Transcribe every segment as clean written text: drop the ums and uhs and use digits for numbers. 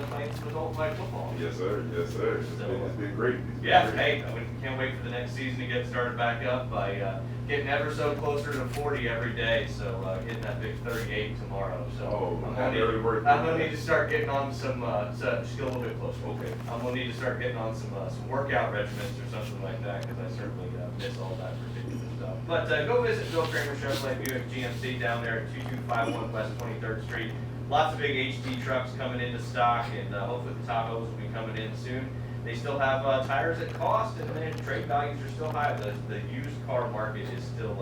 playing some adult flag football. Yes, sir. Yes, sir. It's been great. Yeah, hey, we can't wait for the next season to get started back up by getting ever so closer to 40 every day. So hitting that big 38 tomorrow. So I'm gonna need to start getting on some. So just get a little bit closer. Okay. I'm gonna need to start getting on some workout regimens or something like that because I certainly miss all that particular stuff. But go visit Bill Kramer Chevrolet Buick GMC down there at 2251 West 23rd Street. Lots of big HD trucks coming into stock, and hopefully the Tahoes will be coming in soon. They still have tires at cost, and then trade values are still high. The used car market is still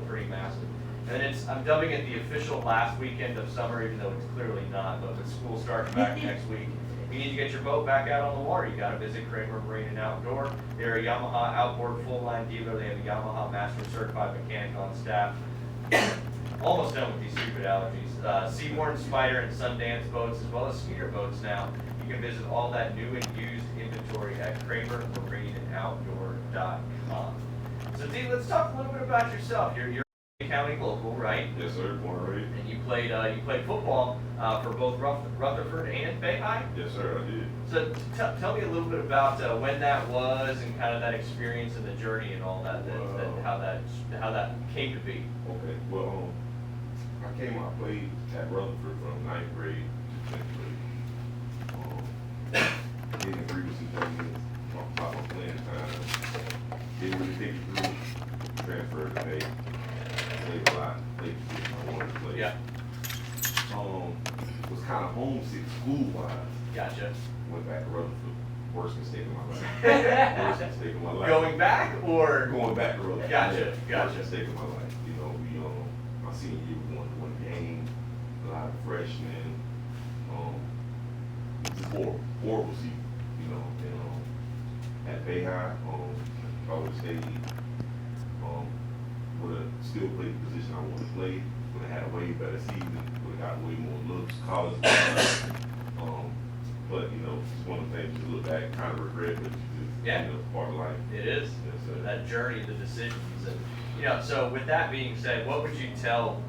pretty massive. And I'm dubbing it the official last weekend of summer, even though it's clearly not. But with school starting back next week, you need to get your boat back out on the water. You got to visit Kramer Marine and Outdoor. They're a Yamaha outboard full-line dealer. They have a Yamaha Master Certified Mechanic on staff. Almost done with these stupid allergies. Seaborn, Spider, and Sundance boats, as well as Skeeter boats now. You can visit all that new and used inventory at KramerMarineandOutdoor.com. So, Dee, let's talk a little bit about yourself. You're a county local, right? Yes, sir. Born and raised. And you played football for both Rutherford and Bay High? Yes, sir. I did. So, tell me a little bit about when that was and kind of that experience and the journey and all that, how that came to be. Okay. Well, I played at Rutherford from 9th grade to 10th grade. Didn't agree with some things about my playing time. Didn't really think it through. Transferred to Bay. Played a lot. Played the position I wanted to play. Yeah. Was kind of homesick school-wise. Gotcha. Went back to Rutherford. Worst mistake of my life. Worst mistake of my life. Going back or? Going back to Rutherford. Gotcha. Worst mistake of my life. You know, my senior year, we won one game. A lot of freshmen. It was horrible season. You know, and at Bay High, if I would have stayed, would have still played the position I wanted to play. Would have had a way better season. Would have got way more looks, college. But you know, it's one of the things you look back, kind of regret, but you just, part of life. It is. That journey, the decisions, and so with that being said, what would you tell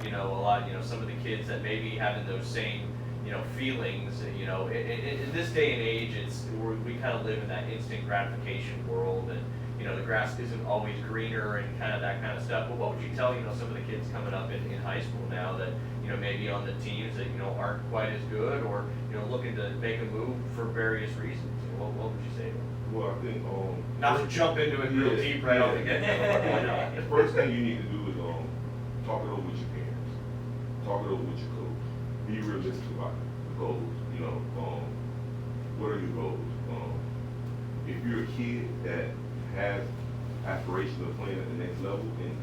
some of the kids that may be having those same feelings? In this day and age, we kind of live in that instant gratification world, and the grass isn't always greener and kind of that kind of stuff. But what would you tell some of the kids coming up in high school now that maybe on the teams that aren't quite as good, or looking to make a move for various reasons? What would you say to them? Well, I think not to jump into it real deep right off the get-go. The first thing you need to do is talk it over with your parents, talk it over with your coach. Be realistic about the goals. What are your goals? If you're a kid that has aspirations of playing at the next level and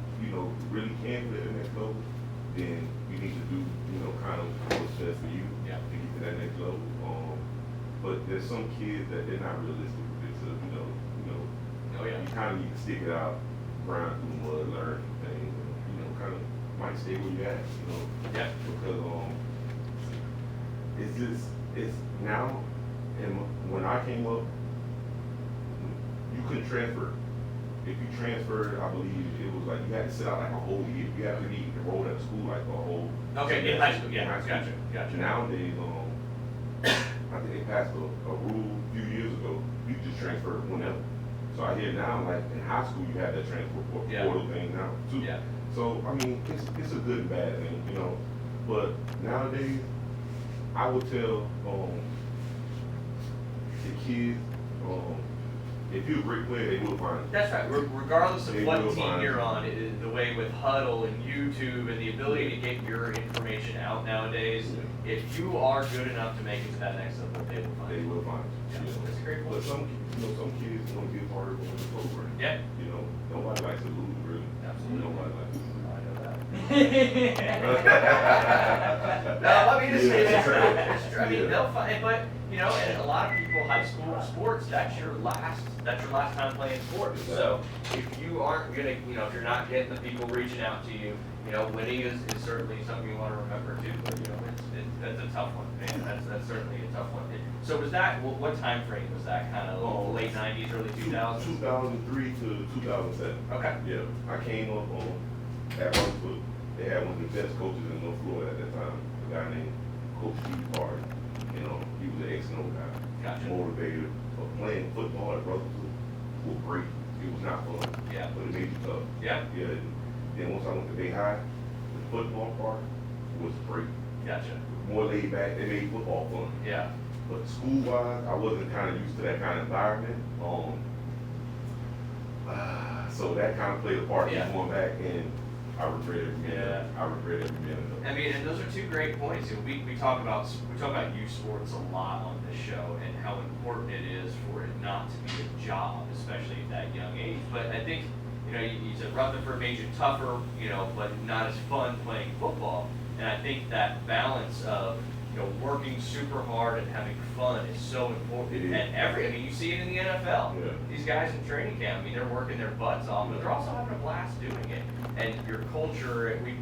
really can play at the next level, then you need to do kind of what's best for you to get to that next level. But there's some kids that they're not realistic with it, so you kind of need to stick it out, grind through the mud, learn things, and kind of might stay where you're at, because it's now, and when I came up, you couldn't transfer. If you transferred, I believe it was like you had to sit out like a whole year. You had to be enrolled at school like a whole. Okay, in high school, gotcha. Nowadays, I think they passed a rule a few years ago. You just transfer whenever. So I hear now, like in high school, you have that transfer portal thing now too. Yeah. So I mean, it's a good and bad thing, But nowadays, I would tell the kids, if you're a great player, they will find it. That's right. Regardless of what team you're on, the way with Huddle and YouTube and the ability to get your information out nowadays, if you are good enough to make it to that next level, they will find it. They will find it. Yeah, that's a great point. But some kids want to be a part of the program. Yeah. Nobody likes to lose, really. Absolutely. Nobody likes to lose. I know that. No, I mean, it's true. It's true. I mean, they'll find, but and a lot of people, high school sports, that's your last time playing sports. So if you aren't gonna, if you're not getting the people reaching out to you, winning is certainly something you want to remember too. But that's a tough one, man. That's certainly a tough one. So was that what time frame was that? Kind of late '90s, early 2000s? 2003 to 2007. Okay. Yeah, I came up at Rutherford. They had one of the best coaches in North Florida at that time, a guy named Coach Steve Hard. And he was an excellent guy. Gotcha. Motivated. But playing football at Russellville was great. It was not fun. Yeah. But it made you tough. Yeah. Yeah. Then once I went to Bay High, the football part was great. Gotcha. More laid back. They made football fun. Yeah. But school-wise, I wasn't kind of used to that kind of environment. So that kind of played a part in going back, and I regret every minute. I regret every minute of it. I mean, and those are two great points. You know, we talk about youth sports a lot on this show, and how important it is for it not to be a job, especially at that young age. But I think, you know, you said Rutherford made you tougher, you know, but not as fun playing football. And I think that balance of, you know, working super hard and having fun is so important. And I mean, you see it in the NFL. Yeah. These guys in training camp, I mean, they're working their butts off, but they're also having a blast doing it. And your culture, we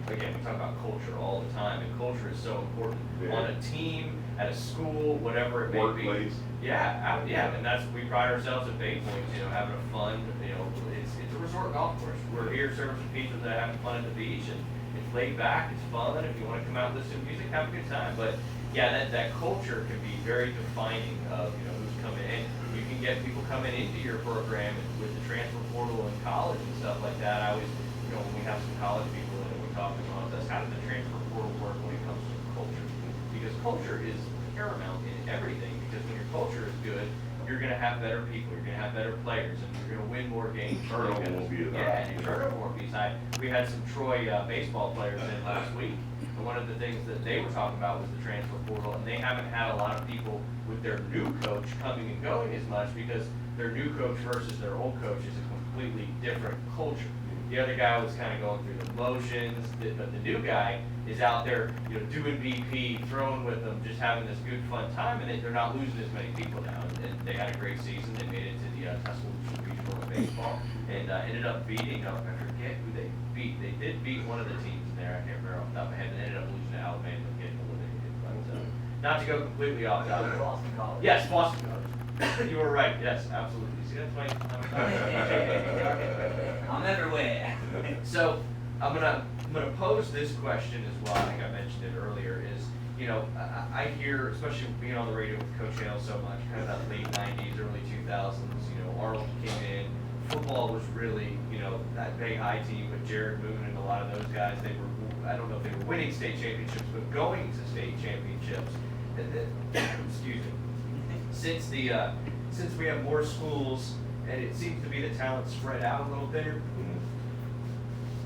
talk about culture all the time, and culture is so important on a team, at a school, whatever it may Workplace. be. Yeah, and we pride ourselves at Bay Point, you know, having a fun, you know, it's a resort golf course. We're here serving some pizza that having fun at the beach, and it's laid back, it's fun. If you want to come out and listen to music, have a good time. But yeah, that culture can be very defining of, you know, who's coming in. You can get people coming into your program and with the transfer portal in college and stuff like that. I always, you know, when we have some college people and we talk about this, how does the transfer portal work when it comes to culture? Because culture is paramount in everything. Because when your culture is good, you're going to have better people, you're going to have better players, and you're going to win more games. Turnover won't be as high. Yeah, and your turnover won't be as high. We had some Troy baseball players in last week, and one of the things that they were talking about was the transfer portal, and they haven't had a lot of people with their new coach coming and going as much because their new coach versus their old coach is a completely different culture. The other guy was kind of going through the motions, but the new guy is out there, you know, doing BP, throwing with them, just having this good fun time, and they're not losing as many people now. And they had a great season. They made it to the Tuscaloosa Regional in baseball, and ended up beating, I forget who they beat. They did beat one of the teams in there. I can't remember off the top of my head. They ended up losing to Alabama and getting eliminated. But not to go completely off topic. Boston College. Yes, Boston College. You were right. Yes, absolutely. See, that's why I'm everywhere. So I'm gonna pose this question as well. I think I mentioned it earlier. Is, you know, I hear, especially being on the radio with Coach Hale so much, kind of that late '90s, early 2000s. You know, Arnold came in. Football was really, you know, that Bay High team with Jared Moon and a lot of those guys. They were, I don't know if they were winning state championships, but going to state championships. And then, excuse me. Since we have more schools and it seems to be the talent spread out a little thinner.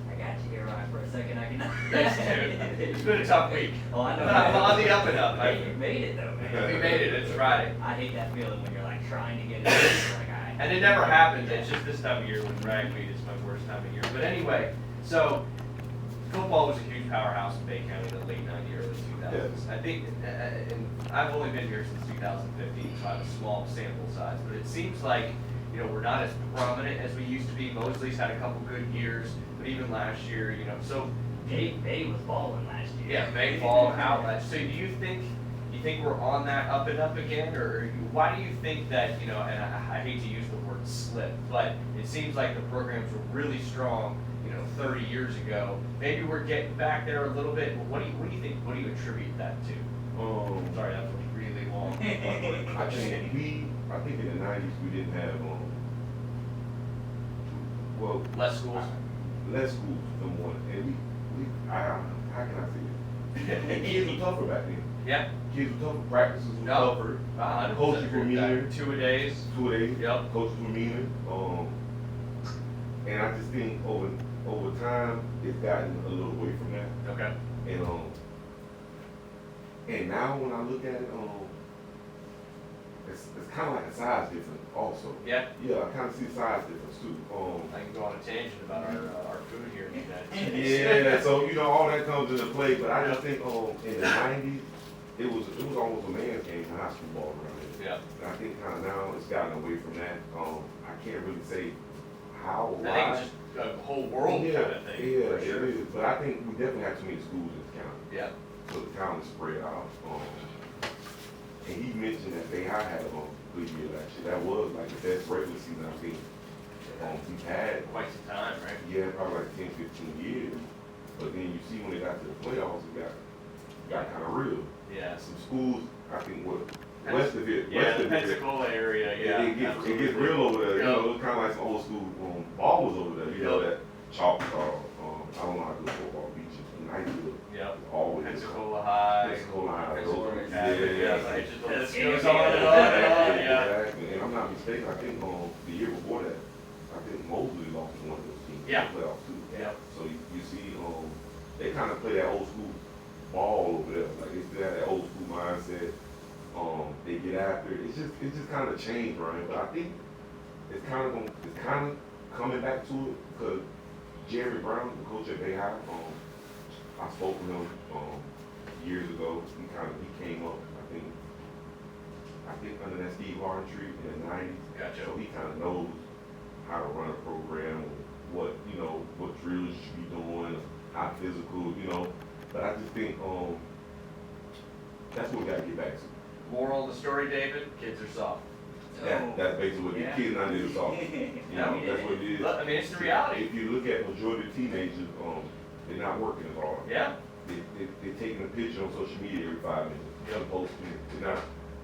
I got you here, Ryan, for a second. I can. Thanks, dude. It's been a tough week. Oh, I know. But I'm on the up and up. Hey, you made it though, man. We made it. It's Friday. I hate that feeling when you're like trying to get it. You're like, And it never happens. It's just this time of year when ragweed is my worst time of year. But anyway, so football was a huge powerhouse in Bay County in the late '90s, early 2000s. Yes. I think, and I've only been here since 2015, so I have a small sample size. But it seems like, you know, we're not as prominent as we used to be. Mosley's had a couple good years, but even last year, you know, so. Bay was balling last year. Yeah, Bay ball out last. So do you think we're on that up and up again, or why do you think that, you know, and I hate to use the word slip, but it seems like the programs were really strong, you know, 30 years ago. Maybe we're getting back there a little bit. What do you think? What do you attribute that to? Sorry, that was really long. I think in the '90s we didn't have Less schools. Less schools, number one, and how can I say it? And kids were tougher back then. Yeah. Kids were tougher. Practices were No. tougher. 100% Coaches were agree with that. meaner. 2-a-days. 2 days. Yep. Coaches were meaner. And I just think over time it's gotten a little away from that. Okay. And now when I look at it, it's kind of like a size difference also. Yeah. Yeah, I kind of see a size difference too. I can go on a tangent about our food here in the United States. Yeah, so you know all that comes into play, but I just think in the '90s it was almost a man's game in high school ball around here. Yeah. And I think kind of now it's gotten away from that. I can't really say how or I why. think it's just a whole world kind of thing. Yeah, for sure. it is. But I think we definitely have too many schools in the county. Yeah. So the talent is spread out. And he mentioned that Bay High had a good year last year. That was like the best regular season I think we've had. Quite some time, right? Yeah, probably like 10, 15 years. But then you see when they got to the playoffs, it got kind of real. Yeah. Some schools I think what, west of it, Yeah, west the of it. Pensacola area, yeah. It gets absolutely. real over there, you Yep. know, it's kinda like some old school, ball was over there, you know, Yep. that Choctaw, I don't know how to do football beaches, Knightsville. Yep. Always. Pensacola High. Pensacola High, Pensacola those- Academy, yeah. like, the list Yeah. goes on and on and on, yeah. Exactly, and I'm not mistaken, I think, the year before that, I think Mosley lost to one of those teams in Yeah. the playoffs too. Yep. So you see, they kind of play that old school ball over there. Like they still have that old school mindset. They get after it. It's just kind of changed, Ryan. But I think it's kind of coming back to it because Jerry Brown, the coach at Bay High, I spoke with him years ago. He came up. I think under that Steve Harden tree in the '90s. Gotcha. So he kind of knows how to run a program, what drills you should be doing, how physical, But I just think that's what we got to get back to. Moral of the story, David, kids are soft. That's basically what Yeah. the kids not do soft. That's what it is. I mean, it's the reality. If you look at majority of teenagers, they're not working as hard. Yeah. They're taking a picture on social media every 5 minutes. They're posting it.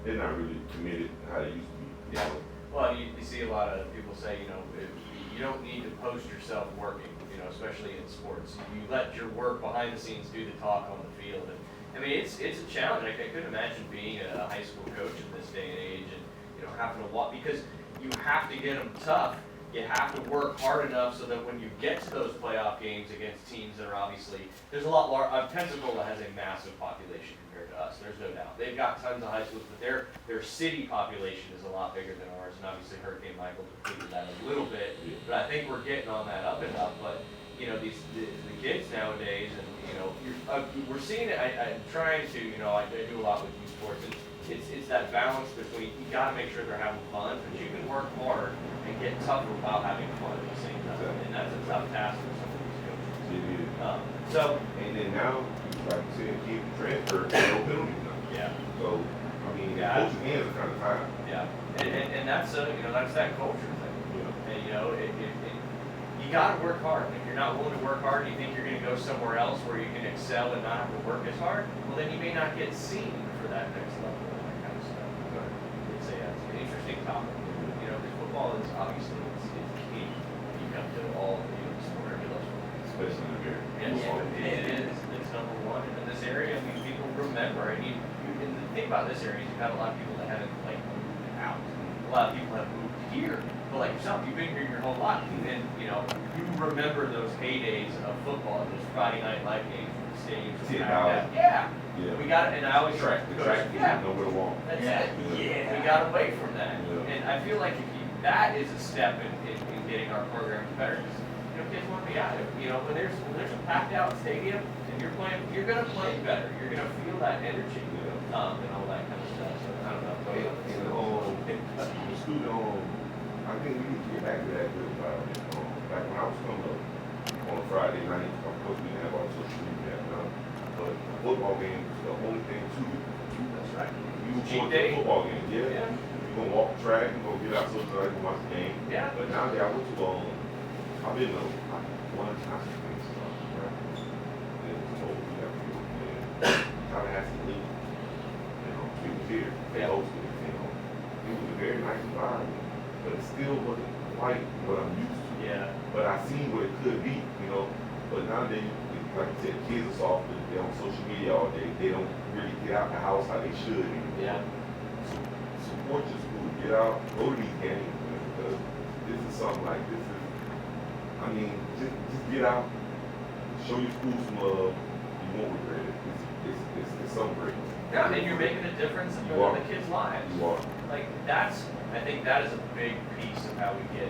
They're not really committed how they used to be. Yeah. Well, you see a lot of people say, if you don't need to post yourself working, especially in sports. You let your work behind the scenes do the talk on the field. And I mean, it's a challenge. I couldn't imagine being a high school coach in this day and age and, having to walk, because you have to get them tough. You have to work hard enough so that when you get to those playoff games against teams that are obviously, there's a lot larger. Pensacola has a massive population compared to us. There's no doubt. They've got tons of high schools, but their city population is a lot bigger than ours. And obviously Hurricane Michael depleted that a little bit. But I think we're getting on that up and up. But the kids nowadays, and we're seeing it. I'm trying to. I do a lot with youth sports, and it's that balance between you got to make sure they're having fun, but you can work hard and get tougher while having fun at the same time. And that's a tough task for some of these coaches. It is. And then now, like you said, kids transfer, no penalties now. Yeah. So, I mean, Yeah. coaching hands are kind of tired. Yeah. And that's that's that culture thing. And you got to work hard. If you're not willing to work hard, and you think you're going to go somewhere else where you can excel and not have to work as hard, well, then you may not get seen for that next level and that kind of stuff. It's an interesting topic. Because football is obviously it's key. You come to all sport or those sports. Especially in the very. It is. It's number one. And in this area, I mean, people remember. I mean, and the thing about this area is you've had a lot of people that haven't moved out. A lot of people have moved here. But like yourself, you've been here your whole life, and you remember those heydays of football, those Friday night live games when the stadiums were packed out. Yeah. We got it, and I always track. Yeah. Nowhere to walk. That's Yeah. it. Yeah. We got away from that, Yeah. and I feel like that is a step in getting our programs better. Because kids want to be out. When there's a packed out stadium and you're playing, you're gonna play better. You're gonna feel that energy, and all that kind of stuff. So I don't know. The student, I think we need to get back to that good environment. Back when I was coming up on a Friday night, of course we didn't have all social media now, but the football game was the only thing to do. That's right. You were Cheat going to day. the football game, yeah. Yeah. You're gonna walk the track, you're gonna get out socialize and watch the game. Yeah. But nowadays I went to I've been to one time things right? And it was told we have to go and Tallahassee League. It was here. They Yeah. hosted it, It was a very nice environment, but it still wasn't quite what I'm used to. Yeah. But I seen what it could be, But nowadays, like you said, kids are soft. They're on social media all day. They don't really get out the house how they should anymore. Yeah. Support your school. Get out, go to these games, man, because this is something like this is. I mean, just get out, show your school some love. You won't regret it. It's something great. Yeah, and you're making a difference in You are. the kids' lives. You are. Like I think that is a big piece of how we get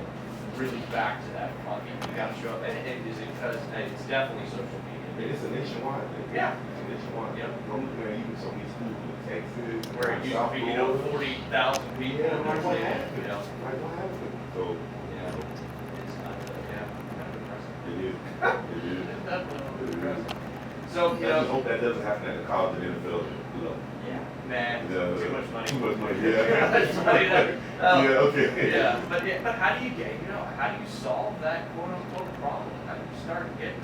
really back to that. You got to show up, and it is because it's definitely social media. And it's a nationwide thing. Yeah. It's a nationwide. Yep. I'm looking at even some of these schools in Texas, Where it used to South be, Florida. 40,000 people. Yeah, in like their what stadium, happened? Like what happened? So It's kind of impressive. it is. It is. It's definitely It is. impressive. So, I just hope that doesn't happen at the college and NFL level. man, too much money. Too much money. Too Yeah. much money. Yeah. Okay. But how do you get, how do you solve that quote unquote problem? How do you start getting,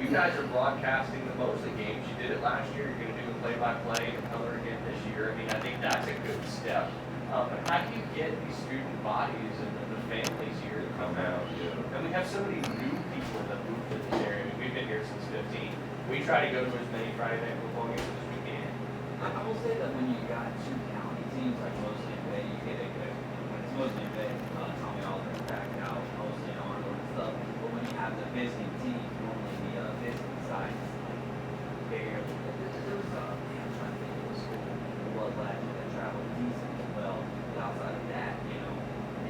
you guys are broadcasting the Mosley games. You did it last year. You're going to do it play-by-play and color again this year. I mean, I think that's a good step. But how do you get these student bodies and the families here to come out? Yeah. And we have so many new people that move to this area. I mean, we've been here since 15. We try to go to as many Friday night football games as we can. I will say that when you got two county teams, like mostly in Bay, you get a good, when it's mostly in Bay, Tommy Oliver's backed out, mostly in Arnold and stuff. But when you have the visiting teams, normally the visiting side is like barely. There was I'm trying to think of a school who was last year that traveled decent as well. But outside of that, you know,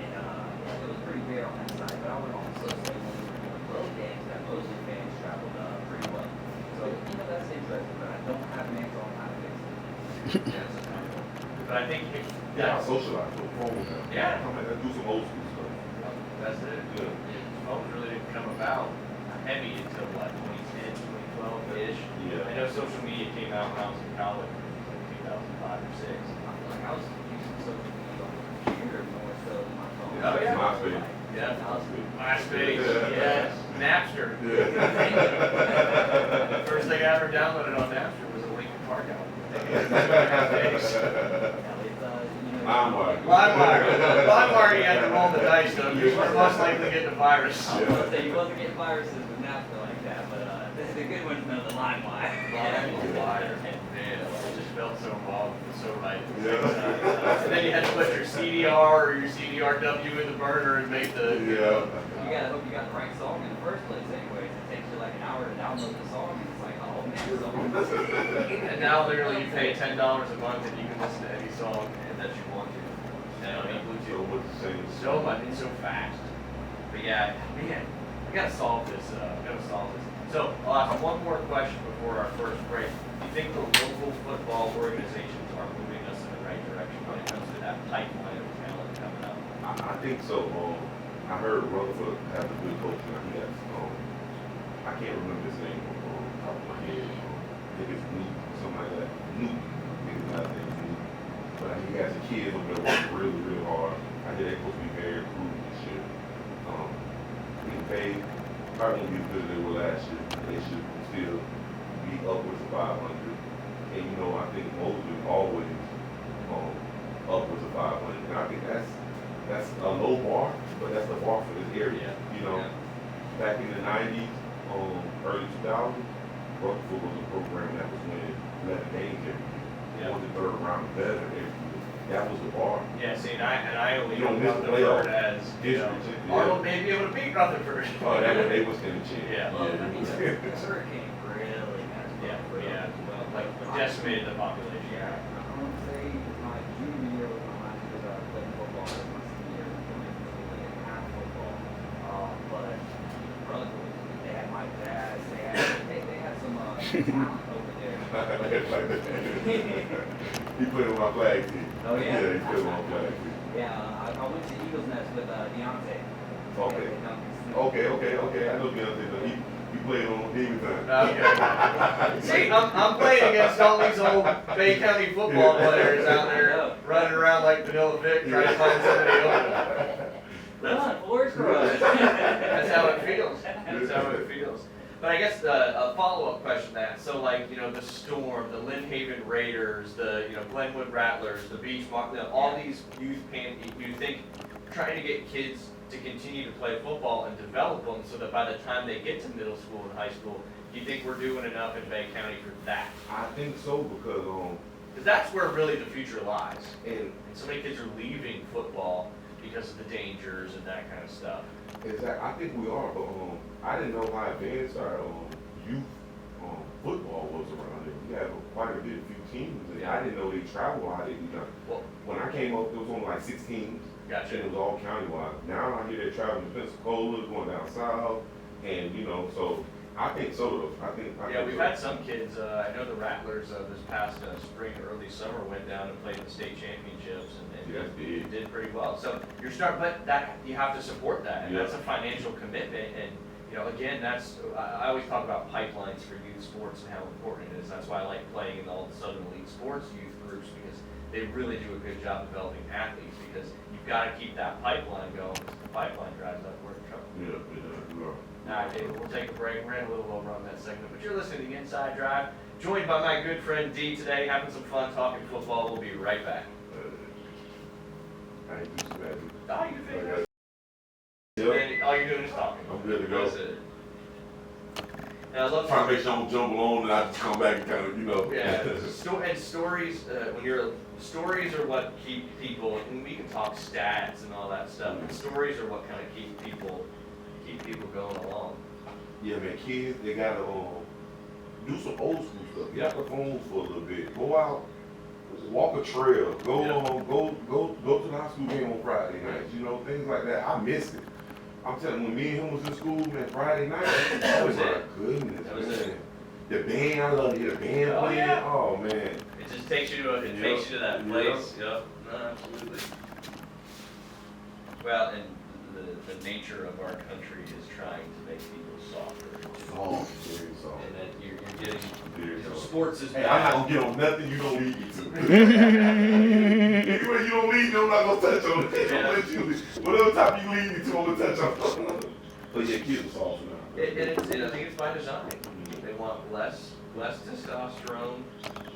and it was pretty bare on that side. But I would also say when we were doing road games, that mostly fans traveled pretty well. So, you know, that's interesting, but I don't have an answer on how to fix it. But I think if Yeah, that's, socialize, no phone now. Yeah. I mean, let's do some old school stuff. that's it. Yeah. Phones really didn't come about heavy until what, 2010, 2012-ish? Yeah. I know social media came out when I was in college, like 2005 or 6. I feel like I was using social media on the computer more so than my phone. Oh, yeah. MySpace. Yeah. I was MySpace, Yeah. yes. Napster. Yeah. The first thing I ever downloaded on Napster was a Linkin Park album. LimeWire, you had to roll the dice though, you were most likely getting a virus. I was gonna say, you wasn't getting viruses with Napster like that, but the good ones know the LimeWire. LimeWire, man, it just felt so involved, so right. Yeah. And then you had to put your CDR or your CDRW in the burner and make the. Yeah. You gotta hope you got the right song in the first place anyways. It takes you like an hour to download the song, and it's like, oh man, And now literally you pay $10 a month and you can listen to any song that you want to. And on So Bluetooth. much the same. So much, it's so fast. But yeah, man, we gotta solve this, So, I'll ask one more question before our first break. Do you think the local football organizations are moving us in the right direction when it comes to that pipeline of talent coming up? I think so. I heard Rutherford has a good coach now. He has, I can't remember his name off the top of my head. I think it's Newt, something like that. Newt, I think his last name is Newt. But he has a kid over there working really, really hard. I think they're supposed to be very improved this year. He paid probably won't be as good as they were last year. They should still be upwards of 500. And you know, I think Mosley always upwards of 500. And I think that's a low bar, but that's the bar for this area. You know, back in the 90s, early 2000s, Rutherford was a program that was winning 11 games every year. Yeah. Won the third round better every year. That was the bar. Yeah, see, and I only You know don't miss Rutherford playoffs. as, you know, District, yeah. Arnold may be able to beat Rutherford. Oh, that was they was in the chance. Yeah. well, I mean, the hurricane really messed Yeah, up. yeah, Well, like decimated the population. Yeah, I want to say my junior year was my last year playing football. It was my senior year playing half football. But Rutherford, they had Mike Bass, they had some talent over there. He put in my flag team. Oh, yeah? Yeah, he put in my flag team. Yeah, I went to Eagles Nest with Deontay. Okay. Okay. I know Beyonce, he played on Demon Time. Okay. See, I'm playing against all these old Bay County football players out there running around like Vanilla Vic trying to find somebody open. Run, Forrest, run. That's how it feels. That's how it feels. But I guess a follow-up question to that. So like, you know, the Storm, the Lynn Haven Raiders, the, you know, Glenwood Rattlers, the Beach Mark, all these youth you think trying to get kids to continue to play football and develop them so that by the time they get to middle school and high school, do you think we're doing enough in Bay County for that? I think so because Because that's where really the future lies. and And so many kids are leaving football because of the dangers and that kind of stuff. exactly, I think we are, but I didn't know how advanced our youth football was around here. We had quite a few teams, and I didn't know they traveled how they do that. Well, When I came up, there was only like 6 teams. gotcha. And it was all countywide. Now I hear they're traveling to Pensacola, going down south, and you know, so I think so though. I think Yeah, we've so. had some kids, I know the Rattlers this past spring, early summer, went down and played in the state championships and Yeah, that's big. did pretty well. So you're but that, you have to support that, and Yeah. that's a financial commitment. And, you know, again, I always talk about pipelines for youth sports and how important it is. That's why I like playing in all the Southern Elite Sports youth groups, because they really do a good job developing athletes, because you've got to keep that pipeline going, because the pipeline drives up, we're in trouble. Yeah, you are. All right, David, we'll take a break. We're in a little over on that segment, but you're listening to the Inside Drive. Joined by my good friend D today, having some fun talking football. We'll be right back. I ain't too bad. Oh, you think? Yep. And all you're doing is talking. I'm good to go. That's it. And I love Trying to make sure I don't jumble on and I just come back and kind of, Yeah, and stories. Stories are what keep people. And we can talk stats and all that stuff. But stories are what kind of keep people going along. Yeah, man, kids, they gotta do some old school stuff. Get off the phones for a little bit. Go out, walk a trail. Go to the high school game on Friday nights. Things like that. I miss it. I'm telling you, when me and him was in school, man, Friday night. That was my it. goodness, That was man. it. The band, I love to hear the band Oh, playing. yeah. Oh man. It just takes you to takes you to that place. Yep. No, absolutely. Well, and the nature of our country is trying to make people softer. Oh, very soft. And that you're getting. Very soft. Sports is Hey, bad. I'm not gonna get on nothing you don't lead me to. Anyway, you don't lead me, I'm not gonna touch on it. Yeah. Whatever topic you lead me to, I'm gonna touch on. But yeah, kids are soft now. I think it's by design. They want less testosterone,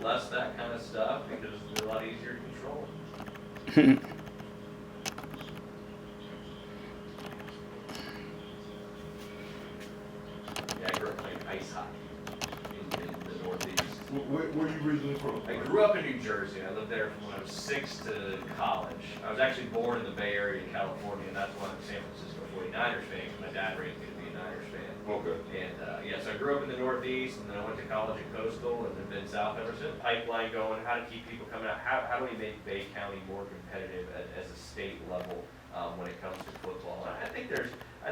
less that kind of stuff because they're a lot easier to control. Yeah, I grew up playing ice hockey in the Northeast. Where you originally from? I grew up in New Jersey. I lived there from when I was 6 to college. I was actually born in the Bay Area in California, and that's why I'm a San Francisco 49ers fan, because my dad raised me to be a Niners fan. Okay. And so I grew up in the Northeast, and then I went to college at Coastal, and then been south ever since. Pipeline going, how to keep people coming out. How do we make Bay County more competitive as a state level when it comes to football? And I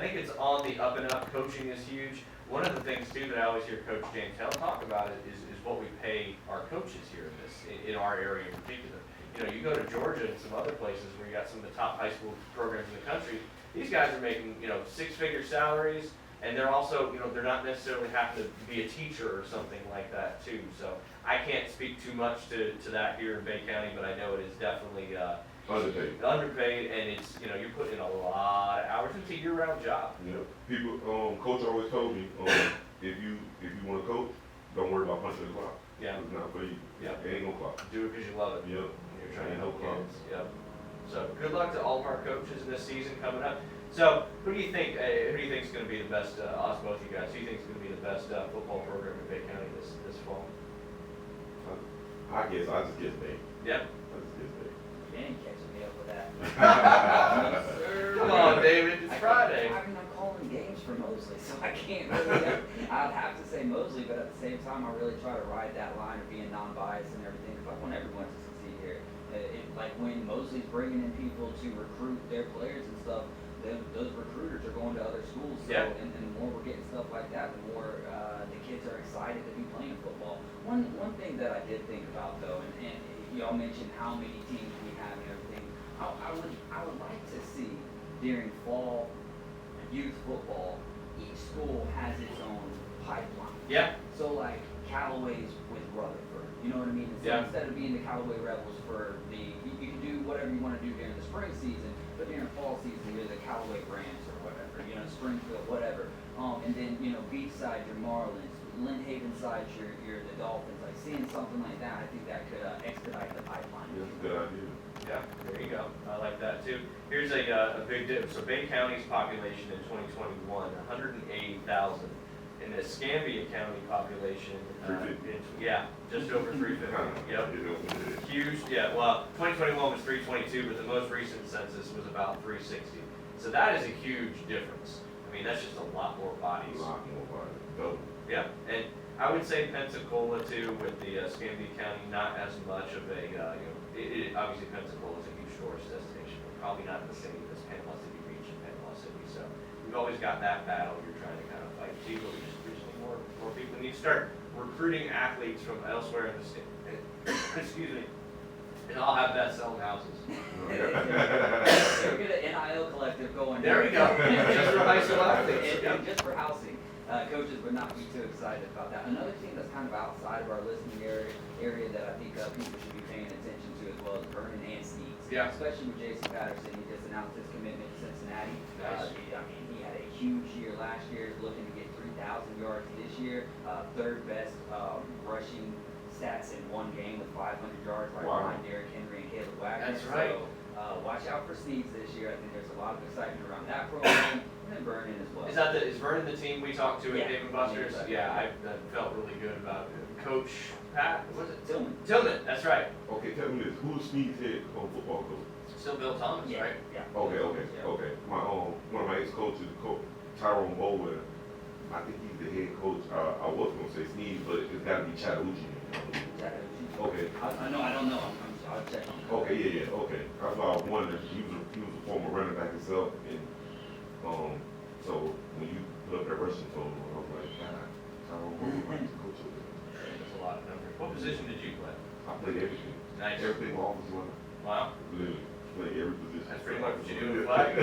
think it's on the up and up. Coaching is huge. One of the things too that I always hear Coach James Tell talk about is what we pay our coaches here in our area in particular. You go to Georgia and some other places where you got some of the top high school programs in the country. These guys are making 6-figure salaries, and they're also they're not necessarily having to be a teacher or something like that too. So I can't speak too much to that here in Bay County, but I know it is definitely underpaid, and it's you're putting in a lot of hours. It's a year-round job. People, coach always told me, if you want to coach, don't worry about punching the clock. Yeah. It's not for you. Yeah. It ain't no clock. Do it because you love it. Yep. You're trying to Ain't help no clock. kids. Yep. So good luck to all of our coaches in this season coming up. So who do you think is going to be the best? Us, both you guys. Who do you think is going to be the best football program in Bay County this fall? I just guess Bay. Yep. I just guess Bay. You ain't catching me up with that. Come on, David. It's Friday. I'm calling games for Mosley, so I can't really. I'd have to say Mosley, but at the same time, I really try to ride that line of being non-biased and everything, because I want everyone to succeed here. Like when Mosley's bringing in people to recruit their players and stuff, those recruiters are going to other schools. So, yeah. And the more we're getting stuff like that, the more the kids are excited to be playing football. One thing that I did think about though, and y'all mentioned how many teams we have and everything. I would like to see during fall youth football, each school has its own pipeline. Yeah. So like Callaway's with Rutherford, you know what I mean? So yeah. Instead of being the Callaway Rebels for you can do whatever you want to do during the spring season, but during fall season you're the Callaway Rams or whatever, Springfield, whatever. And then Beachside you're Marlins, Lynn Haven side you're the Dolphins. Like seeing something like that, I think that could expedite the pipeline. That's a good idea. Yeah, there you go. I like that too. Here's a big dip. So Bay County's population in 2021, 180,000. And the Escambia County population, just over 350. Yep. Huge. Yeah. Well, 2021 was 322, but the most recent census was about 360. So that is a huge difference. I mean, that's just a lot more bodies. A lot more bodies. Double. Yeah, and I would say Pensacola too, with the Escambia County, not as much of a, obviously Pensacola is a huge tourist destination, but probably not the same as Panama City Beach and Panama City. So we've always got that battle you're trying to kind of fight too, but we just need more people. We need to start recruiting athletes from elsewhere in the state. Excuse me. And I'll have that selling houses. We're get an NIL collective going. There we go. Just for high school athletes. And just for housing. Coaches would not be too excited about that. Another team that's kind of outside of our listening area that I think people should be paying attention to as well is Vernon and Sneaks. Yeah. Especially with Jason Patterson, he just announced his commitment to Cincinnati. Nice. He had a huge year last year, looking to get 3,000 yards this year. Third best rushing stats in one game with 500 yards, right behind Derrick Henry and Caleb Wagner. That's right. So watch out for Sneeds this year. I think there's a lot of excitement around that program, and then Vernon as well. Is Vernon the team we talked to at Dave and Buster's? Yeah, I felt really good about it. Coach Pat, was it? Tillman, that's right. Okay, tell me this, who's Sneed's head football coach? Still Bill Thomas, right? Yeah. Okay. My one of my ex-coaches, Tyrone Bowen, I think he's the head coach. I was gonna say Sneed, but it's gotta be Chattahoochee. Okay. I don't know. I'll check on that. Okay, yeah, okay. That's why I was wondering. He was a former running back himself, and so when you put up that rushing total, I was like, God, Tyrone Bowen might be the coach of it. That's a lot of numbers. What position did you play? I played everything. Nice. Everything offensive line. Wow. Literally, played every position. That's pretty much what you do in the flag.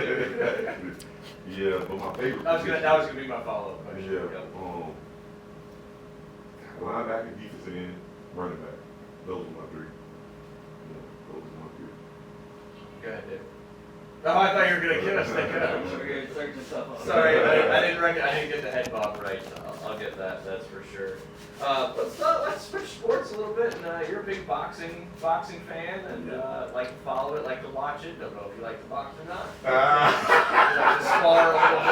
Yeah, but my favorite. That was gonna be my follow-up question. Yeah. Yep. Linebacker, defensive end, running back. Those are my three. Yeah, those are my three. Go ahead, Dave. Oh, I thought you were gonna give us that. I'm sure you're searching stuff up. Sorry, I didn't get the head bob right. I'll get that. That's for sure. Let's switch sports a little bit. And you're a big boxing fan, and like to follow it, like to watch it. Don't know if you like to box or not. You like to spar a little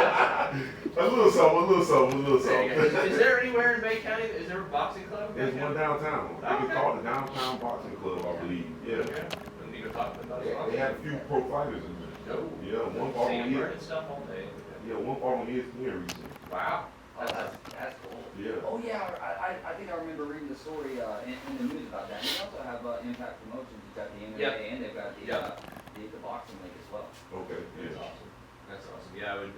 bit. A little something. Is there anywhere in Bay County? Is there a boxing club? There's one downtown. I think it's Okay. called the Downtown Boxing Club, I believe. Yeah. Okay. Didn't even talk about it. They have a few pro fighters in there. Oh. Yeah, one fought Seeing on burning here. stuff all day. One fought on ESPN recently. Wow. That's cool. Yeah. Oh yeah, I think I remember reading the story in the news about that. And they also have Impact Promotions. You've got the MMA Yep. and they've got the boxing league as well. Okay. That's Yeah. awesome. That's awesome. Yeah, I would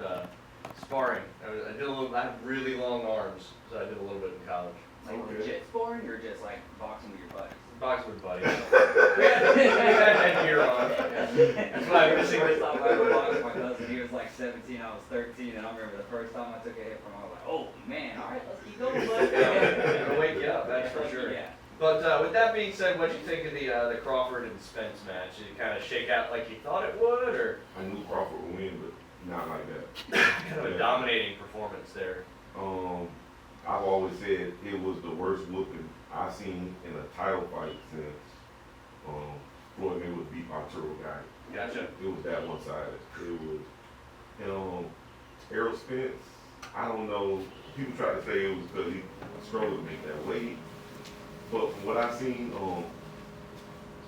sparring. I did a little. I have really long arms, so I did a little bit in college. Like legit sparring or just like boxing with your buddies? Boxing with buddies. We had headgear on. That's why I'm missing First this. time I ever boxed my cousin, he was like 17, I was 13, and I remember the first time I took a hit from him, I was like, oh man, all right, let's keep going, bud. It'll wake you up, that's for sure. Yeah. But with that being said, what do you think of the Crawford and Spence match? Did it kind of shake out like you thought it would, or I knew Crawford would win, but not like that. kind of a dominating performance there? I've always said it was the worst whooping I've seen in a title fight since Floyd Mayweather beat Arturo Guy. Gotcha. It was that one-sided. It was, Errol Spence, I don't know, people try to say it was because he struggled to make that weight, but from what I've seen,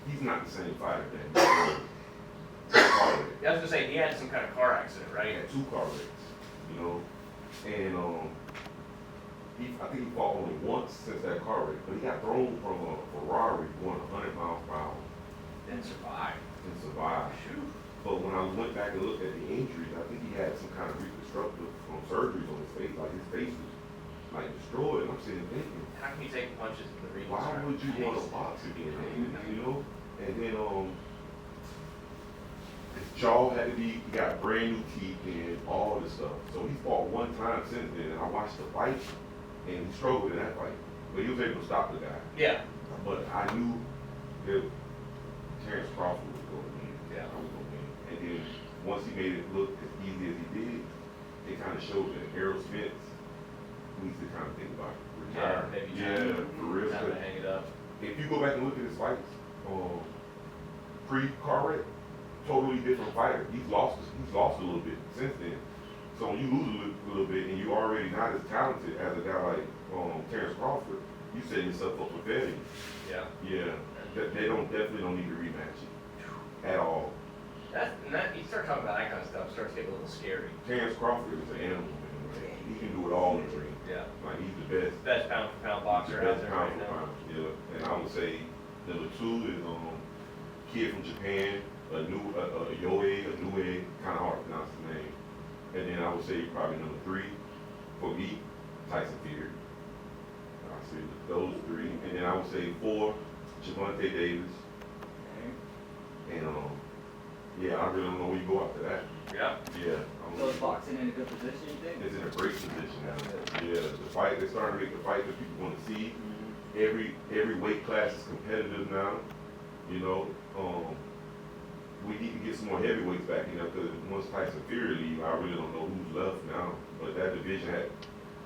he's not the same fighter that he was. Yeah, I was gonna say he had some kind of car accident, He right? had 2 car wrecks, and I think he fought only once since that car wreck, but he got thrown from a Ferrari going 100 miles per hour Didn't survive. and survived. Shoot. But when I went back and looked at the injuries, I think he had some kind of reconstructive surgeries on his face, like his face was like destroyed. And I'm sitting thinking, How can you take punches in the ring? why would you want to box again? And then his jaw had to be, he got brand new teeth and all this stuff. So he fought one time since then, and I watched the fight, and he struggled in that fight, but he was able to stop the guy. Yeah. But I knew that Terrence Crawford was going to win. Yeah. I was going to win. And then once he made it look as easy as he did, it kind of showed that Errol Spence needs to kind of think about retiring. Maybe For real. time to hang it up. If you go back and look at his fights, pre-car wreck, totally different fighter. He's lost a little bit since then. So when you lose a little bit and you're already not as talented as a guy like Terrence Crawford, you setting yourself up for failure. Yeah. Yeah, they definitely don't need to rematch it at all. You start talking about that kind of stuff, it starts getting a little scary. Terrence Crawford is an animal, man. Like, he can do it all in the ring. Yeah. Like he's the best. Best pound for pound boxer out Best there pound right for now. pound. Yeah, and I would say number 2 is kid from Japan, Yoei, kind of hard to pronounce his name. And then I would say probably number 3 for me, Tyson Fury. I say those 3, and then I would say 4, Javante Davis. And yeah, I really don't know where you go after that. Yeah. Yeah. So is boxing in a good position, you think? It's in a great position now. Yeah, the fight, they're starting to make the fight that people want to see. Every weight class is competitive now. need to get some more heavyweights back in there because once Tyson Fury leave, I really don't know who's left now. But that division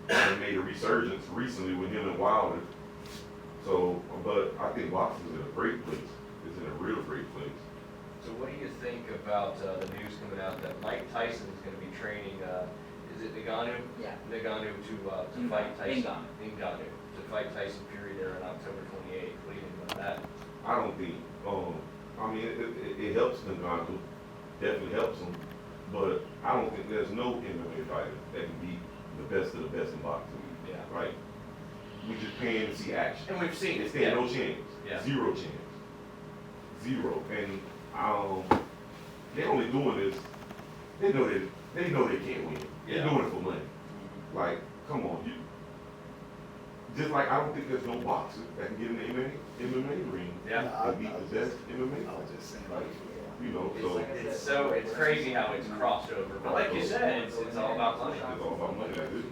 had made a resurgence recently with him and Wilder. So, but I think boxing is in a great place. It's in a real great place. So what do you think about the news coming out that Mike Tyson is going to be training, is it Ngannou? Yeah. Ngannou to fight Tyson. Ngannou. To fight Tyson Fury there on October 28th. What do you think about that? I don't think, I mean, it helps Ngannou, definitely helps him, but I don't think there's no MMA fighter that can beat the best of the best in boxing. Yeah. Right? We just paying to see action. And we've seen it. They stand no chance. Yeah. Zero chance. Zero. And they're only doing this. They know they can't win. They're Yeah. doing it for money. Like, come on, just like I don't think there's no boxer that can get in the MMA ring Yeah. and beat the best MMA. I was just saying. Like, you know, so It's crazy how it's crossed over. But like you said, it's all about money. it's all about money. That's it.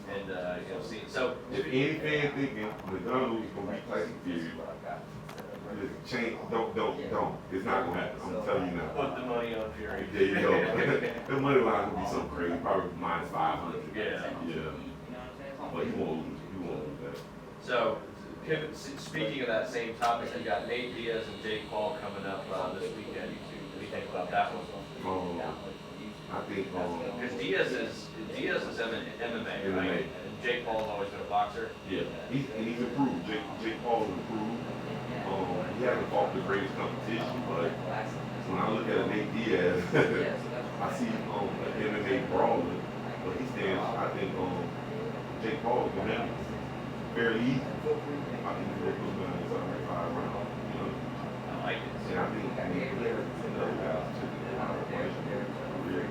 And you'll see. So If any fan thinking McDonald's gonna beat Tyson Fury, change, don't. It's not gonna happen. I'm telling you now. put the money on Fury. There you go. The money line will be something crazy, probably minus 500. Yeah. Yeah. But you won't lose. You won't lose that. So, speaking of that same topic, you got Nate Diaz and Jake Paul coming up this weekend. What do you think about that one? I think Because Diaz is MMA, right? And Jake Paul's always been a boxer. yeah, he's improved. Jake Paul's improved. He hasn't fought the greatest competition, but when I look at Nate Diaz, I see an MMA brawler, but he stands. I think Jake Paul is gonna have it fairly easy. I think he's gonna put him in something like 5 rounds. You know, I like it. and I think another guy took it out of question. Career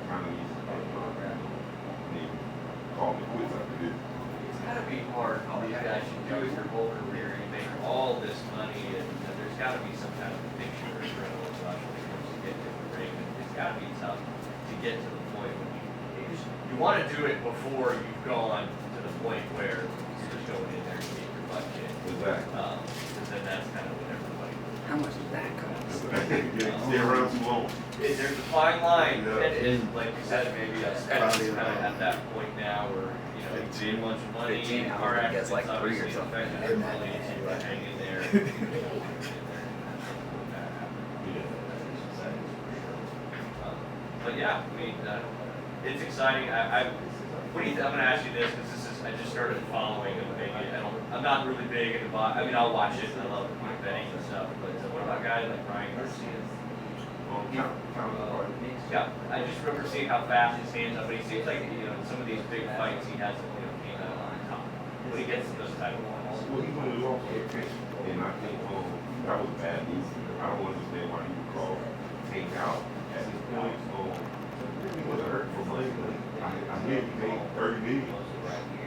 kind of easy. Call me quits after this. It's gotta be hard for these guys to do with your whole career and make all this money, and there's gotta be some kind of addiction or adrenaline rush when it comes to getting in the ring. And it's gotta be tough to get to the point when you want to do it before you've gone to the point where you're just going in there and getting your butt kicked. Exactly. Because then that's kind of what everybody. How much does that cost? Stay around too long. There's a fine line, Yeah. and like you said, maybe a kind of at that point now where, you know, it's too much money, 15 car hours, gets accidents like 3 or obviously something. affect Isn't everybody that to hang in there. But yeah, I mean, it's exciting. What do you I'm gonna ask you this, because I just started following MMA. I'm not really big into I mean, I'll watch it, and I love betting and stuff, but what about guys like Ryan Garcia? Yeah, I just remember seeing how fast his hands up, but he seems like, you know, in some of these big fights, he has, you know, came out on top. When he gets to those type of ones. Well, he's only lost to Tank, and I think that was bad news. I don't understand why he would call Tank out at this point. He wasn't hurt for money, but I hear he made $30 million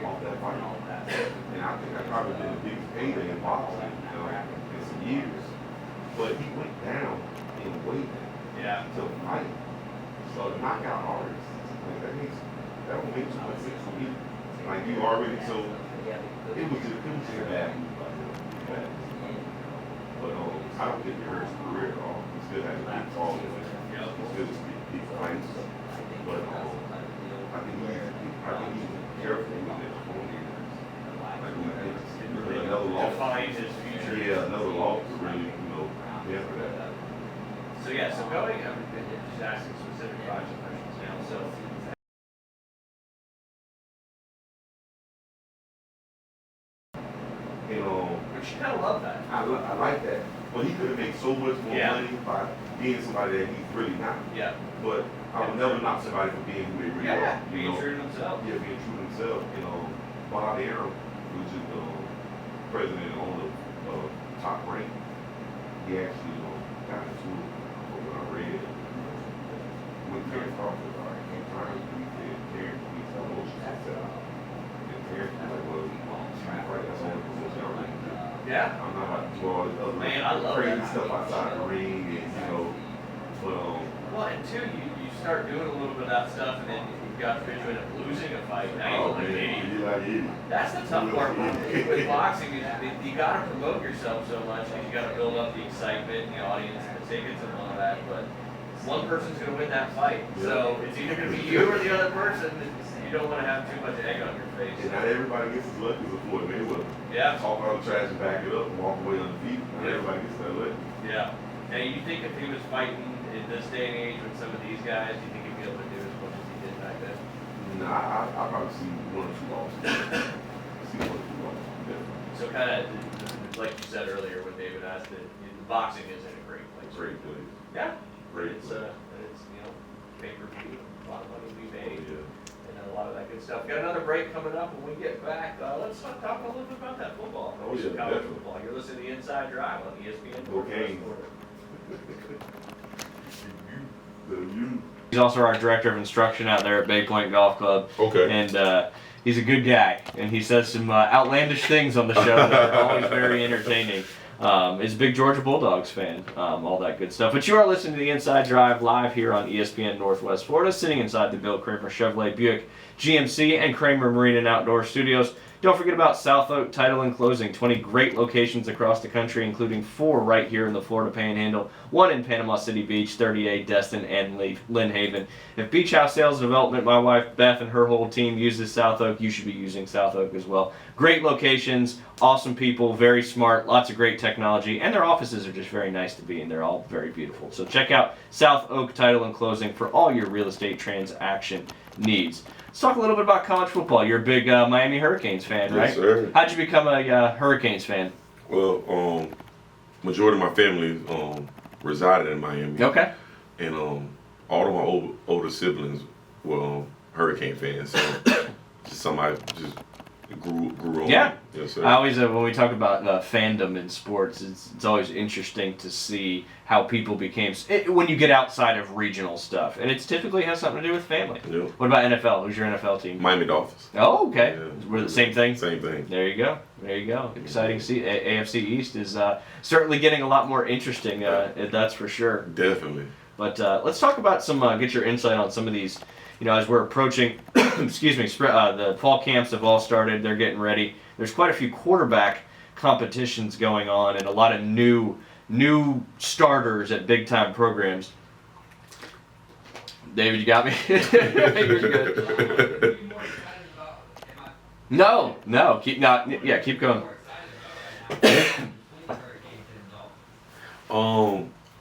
off that fight. And I think that probably been the biggest payday in boxing in some years. But he went down in weight. Yeah. To fight. So the knockout artist, like that don't make too much sense to me. Like you already, so it was just a bad move by him. Bad. But I don't think it hurt his career at all. He still has a big fall in it. He still has big fights. But I think he's careful with it. Like another loss. Define his future. Yeah, another loss to really, yeah, for that. So yeah, so going, I'm just asking specific project questions now, so. But you kind of love that. I like that. But he could have made so much more money by being somebody that he's really not. Yeah. But I would never knock somebody for being who they really are. Being true to himself. Yeah, being true to himself. Bob Arum, which is the president and owner of Top Rank, he actually got into it from what I read with Terrence Crawford. And Terrence, he said, Terrence needs to promotion himself. And Terrence was like, well, she's right, that's the only promotion I really do. Yeah. I'm not about to do all this other Man, I love crazy that. stuff outside the ring, and but Well, and two, you start doing a little bit of that stuff, and then you got to end up losing a fight. Now you look like an idiot. You like idiot. That's the tough part with boxing. Is you got to promote yourself so much, and you got to build up the excitement, the audience, the tickets, and all that. But one person's going to win that fight, so it's either going to be you or the other person. You don't want to have too much egg on your face. And not everybody gets as lucky as a Floyd Mayweather. Yeah. Talk all the trash and back it up and walk away undefeated. Not everybody gets that lucky. Yeah. Now, you think if he was fighting in this day and age with some of these guys, you think he'd be able to do as much as he did back then? Nah, I probably see 1 or 2 losses. See 1 or 2 losses. Definitely. So kind of, like you said earlier when David asked, that boxing is in a great place. Great place. Yeah. Great It's, place. pay-per-view, a lot of money to be Oh, made, yeah. and a lot of that good stuff. Got another break coming up when we get back. Let's talk a little bit about that football. Oh, yeah, College definitely. football. You're listening to the Inside Drive on ESPN. Go Canes. He's also our director of instruction out there at Bay Point Golf Club. Okay. And he's a good guy, and he says some outlandish things on the show that are always very entertaining. Is a big Georgia Bulldogs fan, all that good stuff. But you are listening to the Inside Drive live here on ESPN Northwest Florida, sitting inside the Bill Kramer Chevrolet Buick GMC and Kramer Marine and Outdoor Studios. Don't forget about South Oak Title and Closing, 20 great locations across the country, including 4 right here in the Florida Panhandle, 1 in Panama City Beach, 38, Destin, and Lynn Haven. If Beach House Sales Development, my wife Beth and her whole team uses South Oak, you should be using South Oak as well. Great locations, awesome people, very smart, lots of great technology, and their offices are just very nice to be in. They're all very beautiful. So check out South Oak Title and Closing for all your real estate transaction needs. Let's talk a little bit about college football. You're a big Miami Hurricanes fan, right? Yes, sir. How'd you become a Hurricanes fan? Well, majority of my family resided in Miami. Okay. And all of my older siblings were Hurricane fans. So just something I just grew on. Yeah. Yes, sir. I always, when we talk about fandom in sports, it's always interesting to see how people became, when you get outside of regional stuff. And it typically has something to do with family. Yeah. What about NFL? Who's your NFL team? Miami Dolphins. Oh, okay. Yeah. We're the same thing? Same thing. There you go. There you go. Exciting. AFC East is certainly getting a lot more interesting, that's for sure. Definitely. But let's talk about some, get your insight on some of these, as we're approaching, excuse me, the fall camps have all started. They're getting ready. There's quite a few quarterback competitions going on and a lot of new starters at big-time programs. David, you got me? You're good. No, keep going.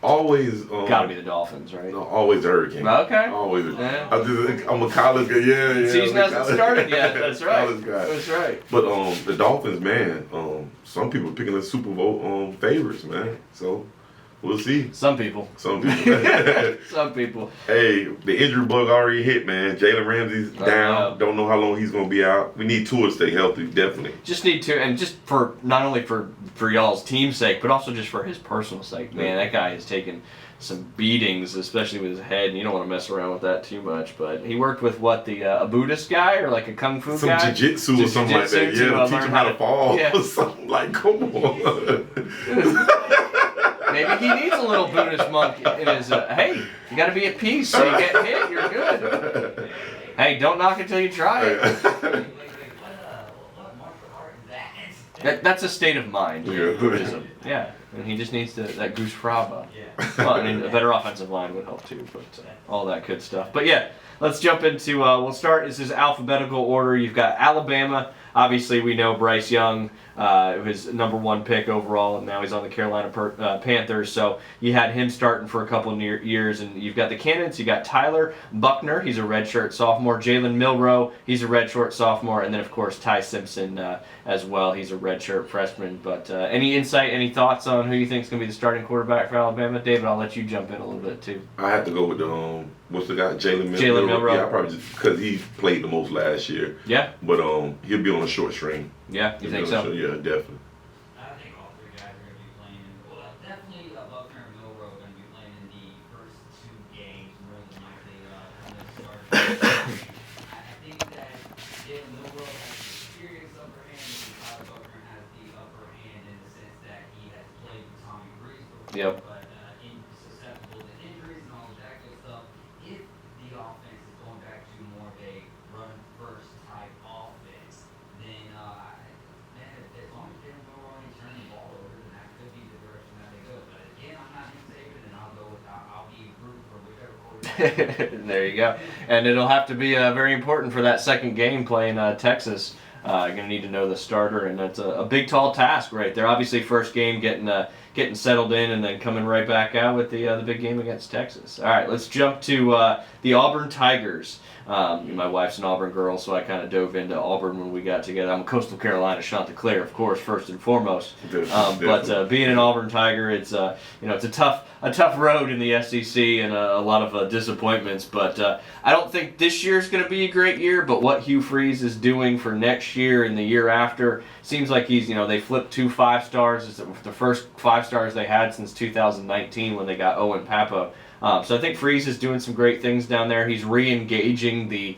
Always. Gotta be the Dolphins, right? No, always the Hurricane. Okay. Always. Yeah. I'm a college guy. Yeah. Season hasn't started yet. That's right. College guy. That's right. But the Dolphins, man, some people are picking the Super Bowl favorites, man. So we'll see. Some people. Some people. Some people. Hey, the injury bug already hit, man. Jalen Ramsey's down. Don't know how long he's gonna be out. We need Tua to stay healthy, definitely. Just need to, and just for not only for y'all's team's sake, but also just for his personal sake. Man, that guy has taken some beatings, especially with his head, and you don't want to mess around with that too much. But he worked with a Buddhist guy or like a kung fu Some guy? jiu-jitsu or something like that. To, Yeah, teach learn him how to fall yeah. or something. Like, come on. Maybe he needs a little Buddhist monk in his. Hey, you got to be at peace. So you get hit, you're good. Hey, don't knock it till you try it. That's a state of mind. Yeah. Buddhism. Yeah, and he just needs that goose fraba. Well, I mean, a better offensive line would help too, but all that good stuff. But yeah, let's jump into. We'll start. This is alphabetical order. You've got Alabama. Obviously, we know Bryce Young, his #1 pick overall, and now he's on the Carolina Panthers. So you had him starting for a couple of years, and you've got the candidates. You got Tyler Buckner, he's a redshirt sophomore. Jalen Milroe, he's a redshirt sophomore, and then of course Ty Simpson as well. He's a redshirt freshman. But any insight, any thoughts on who you think is going to be the starting quarterback for Alabama? David, I'll let you jump in a little bit too. I have to go with the what's the guy? Jalen Milroe. Yeah, I probably just because he played the most last year. Yeah. But he'll be on a short string. Yeah, you think so? Yeah, definitely. I think all 3 guys are going to be playing. Well, definitely Buckner and Milroe are going to be playing in the first 2 games more than likely when they start. I think that Jalen Milroe has the serious upper hand, and Tyler Buckner has the upper hand in the sense that he has played with Tommy Breeze before, Yep. but susceptible to injuries and all of that good stuff. If There you go. And it'll have to be very important for that second game playing Texas. You're going to need to know the starter, and that's a big, tall task right there. Obviously, first game getting settled in and then coming right back out with the big game against Texas. All right, let's jump to the Auburn Tigers. My wife's an Auburn girl, so I kind of dove into Auburn when we got together. I'm a Coastal Carolina Chanticleer, of course, first and foremost. But being an Auburn Tiger, it's it's a tough road in the SEC and a lot of disappointments. But I don't think this year's going to be a great year. But what Hugh Freeze is doing for next year and the year after seems like they flipped 2 5-stars. It's the first 5 stars they had since 2019 when they got Owen Pappo. So I think Freeze is doing some great things down there. He's re-engaging the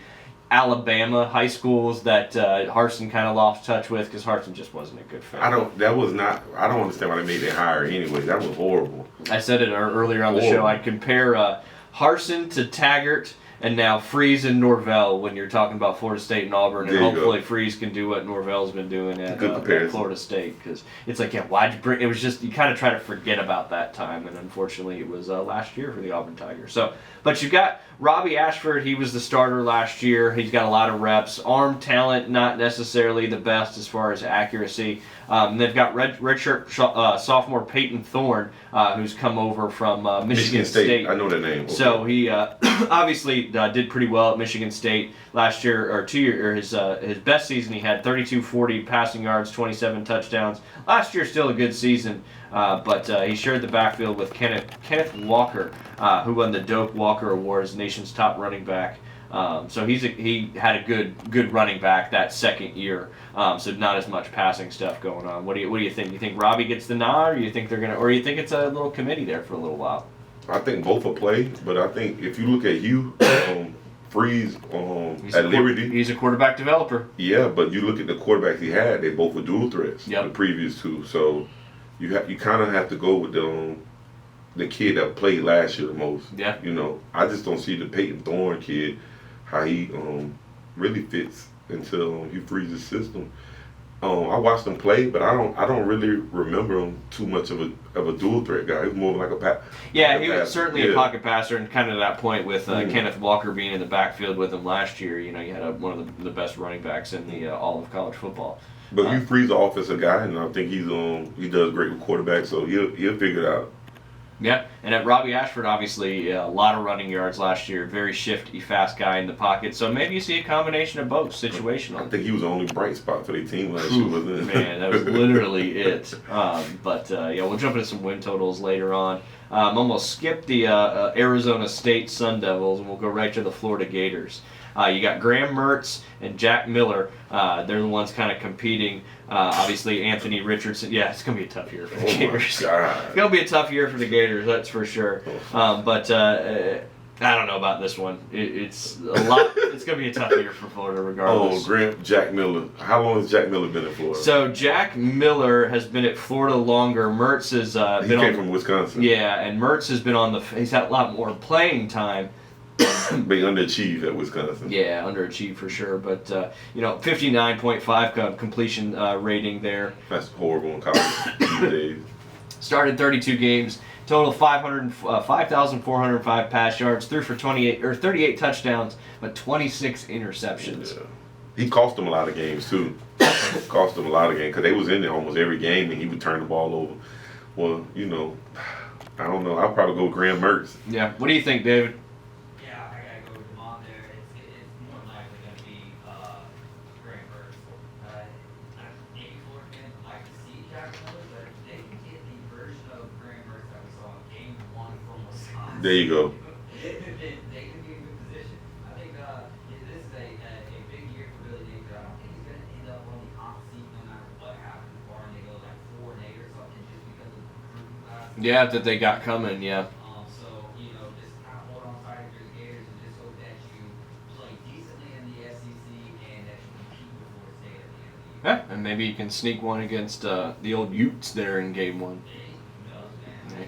Alabama high schools that Harsin kind of lost touch with because Harsin just wasn't a good fit. I don't understand why they made that hire anyway. That was horrible. I said it earlier on the show. I'd compare Harsin to Taggart and now Freeze and Norvell when you're talking about Florida State and Auburn, and hopefully Freeze can do what Norvell's been doing at Florida State, because it's like, why'd you bring? It was just you kind of try to forget about that time, and unfortunately it was last year for the Auburn Tigers. So, but you've got Robbie Ashford. He was the starter last year. He's got a lot of reps. Arm talent, not necessarily the best as far as accuracy. They've got redshirt sophomore Peyton Thorne, who's come over from Michigan State. I know that name. Okay. So he obviously did pretty well at Michigan State last year, or 2 year, or his best season. He had 3240 passing yards, 27 touchdowns. Last year, still a good season, but he shared the backfield with Kenneth Walker, who won the Doak Walker Award as nation's top running back. So he had a good running back that second year. So not as much passing stuff going on. What do you think? You think Robbie gets the nod, or you think you think it's a little committee there for a little while? I think both will play, but I think if you look at Hugh Freeze at Liberty, he's a quarterback developer. Yeah, but you look at the quarterbacks he had; they both were dual threats. Yep. The previous two, so you kind of have to go with the kid that played last year the most. Yeah. I just don't see the Peyton Thorne kid how he really fits into Hugh Freeze's system. I watched him play, but I don't really remember him too much of a dual threat guy. He was more like a he was certainly a pocket passer, and kind of that point with Kenneth Walker being in the backfield with him last year. You had one of the best running backs in the all of college football. But Hugh Freeze is an offensive guy, and I think he does great with quarterbacks, so he'll figure it out. Yeah, and at Robbie Ashford, obviously, a lot of running yards last year. Very shifty, fast guy in the pocket. So maybe you see a combination of both, situational. I think he was the only bright spot for their team last year, wasn't it? Man, that was literally it. But we'll jump into some win totals later on. I'm almost skipped the Arizona State Sun Devils, and we'll go right to the Florida Gators. You got Graham Mertz and Jack Miller. They're the ones kind of competing. Obviously, Anthony Richardson. Yeah, it's going to be a tough year for the Gators. It's going to be a tough year for the Gators, that's for sure. But I don't know about this one. It's a lot. It's going to be a tough year for Florida regardless. Jack Miller. How long has Jack Miller been in Florida? So Jack Miller has been at Florida longer. Mertz has he came from Wisconsin. Yeah, and Mertz has been he's had a lot more playing time. They underachieved at Wisconsin. Yeah, underachieved for sure. But 59.5 completion rating there. That's horrible in college these days. Started 32 games, total 5,405 pass yards, threw for 38 touchdowns, but 26 interceptions. Yeah. He cost them a lot of games too. Cost them a lot of games because they was in there almost every game, and he would turn the ball over. Well, I don't know. I'll probably go Graham Mertz. Yeah. What do you think, David? There you go. They could be in good position. I think this is a big year for Billy Napier. I don't think he's going to end up on the hot seat no matter what happens, barring they go like 4-8 or something, just because of the recruiting class. Yeah, that they got coming. Yeah. So just kind of hold on tight to the Gators and just hope that you play decently in the SEC and that you compete with Florida State at the end of the year. Yeah, and maybe you can sneak one against the old Utes there in game one.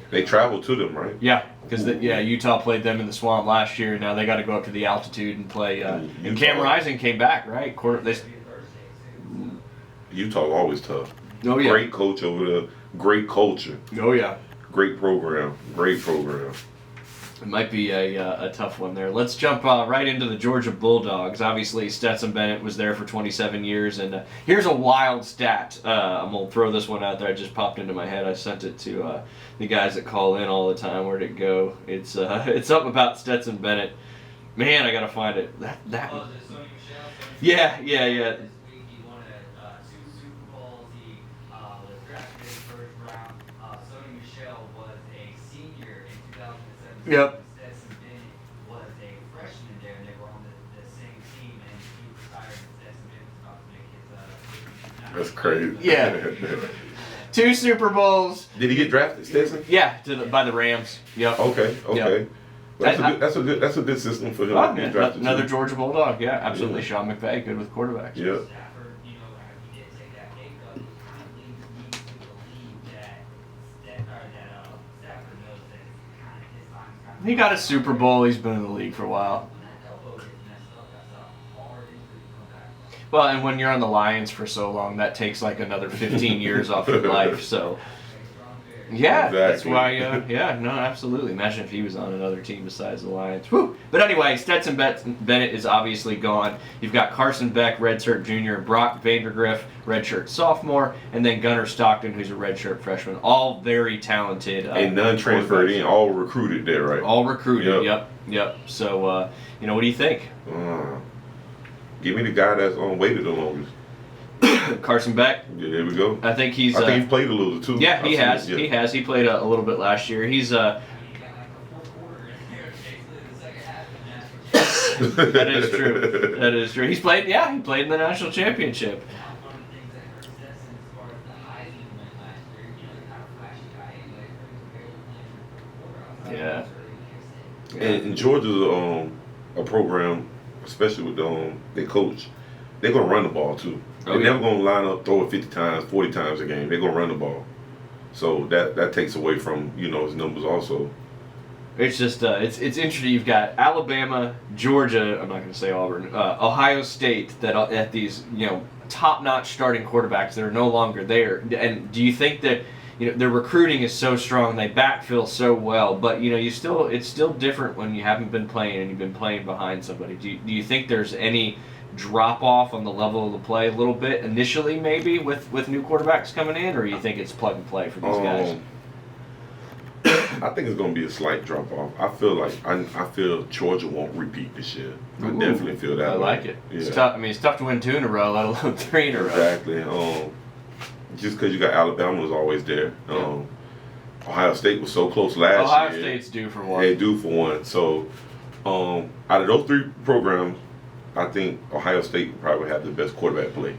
They traveled to them, right? Yeah, because Utah played them in the swamp last year. Now they got to go up to the altitude and play. And Cam Rising came back, right? Utah always tough. Oh yeah. Great coach over there. Great culture. Oh yeah. Great program. Great program. It might be a tough one there. Let's jump right into the Georgia Bulldogs. Obviously, Stetson Bennett was there for 27 years, and here's a wild stat. I'm gonna throw this one out there. It just popped into my head. I sent it to the guys that call in all the time. Where'd it go? It's something about Stetson Bennett. Man, I gotta find it. That. Oh, is it Sony Michel? Yeah. This week he won 2 Super Bowls. He was drafted in the first round. Sony Michel was a senior in 2017. Yep. Stetson Bennett was a freshman there, and they were on the same team. And he retired, and Stetson Bennett was about to make his. That's crazy. Yeah. 2 Super Bowls. Did he get drafted, Stetson? Yeah, by the Rams. Yep. Okay. Yep. That's a good system for him Oh, to get yeah, drafted. another too. Georgia Bulldog. Yeah, absolutely. Yeah. Sean McVay, good with quarterbacks. Yeah. Stafford, he did take that pay cut. It kind of leads me to believe that Stafford knows that kind of his time's kind of. He got a Super Bowl. He's been in the league for a while. When that elbow gets messed up, that's a hard injury to come back. Well, and when you're on the Lions for so long, that takes like another 15 years off your life. So, yeah, that's Exactly. why. Yeah, no, absolutely. Imagine if he was on another team besides the Lions. Whew. But anyway, Stetson Bennett is obviously gone. You've got Carson Beck, redshirt junior, Brock Vandergriff, redshirt sophomore, and then Gunnar Stockton, who's a redshirt freshman. All very talented. And none transferred in, all recruited there, right? All recruited. Yep. Yep. So, what do you think? Give me the guy that's waited the longest. Carson Beck. Yeah, there we go. I think he's. I think he's played a little too. Yeah, he I've has. seen it, He has. He played a little bit last year. He's He got like the fourth quarter in there, basically the second half of the national championship. that is true. That is true. He's played. Yeah, he played in the national championship. One of the things that hurt Stetson as far as the Heisman went last year, the kind of flashy guy anyway, but he was barely playing for the quarter. Yeah. And Georgia's a program, especially with their coach. They're gonna run the ball too. They're never gonna line up, throw it 50 times, 40 times a game. They're gonna run the ball. So that takes away from his numbers also. It's just it's interesting. You've got Alabama, Georgia. I'm not going to say Auburn. Ohio State that at these top-notch starting quarterbacks that are no longer there. And do you think that their recruiting is so strong, they backfill so well, but it's still different when you haven't been playing and you've been playing behind somebody. Do you think there's any drop off on the level of the play a little bit initially, maybe with new quarterbacks coming in, or you think it's plug and play for these guys? I think it's going to be a slight drop off. I feel Georgia won't repeat this year. I Ooh, definitely feel that. I way. like it. Yeah. It's tough. I mean, it's tough to win 2 in a row, let alone 3 in a row. Exactly. Just because you got Alabama was always there. Ohio State was so close last Ohio year. State's due for one. They due for one. So, out of those 3 programs, I think Ohio State would probably have the best quarterback play.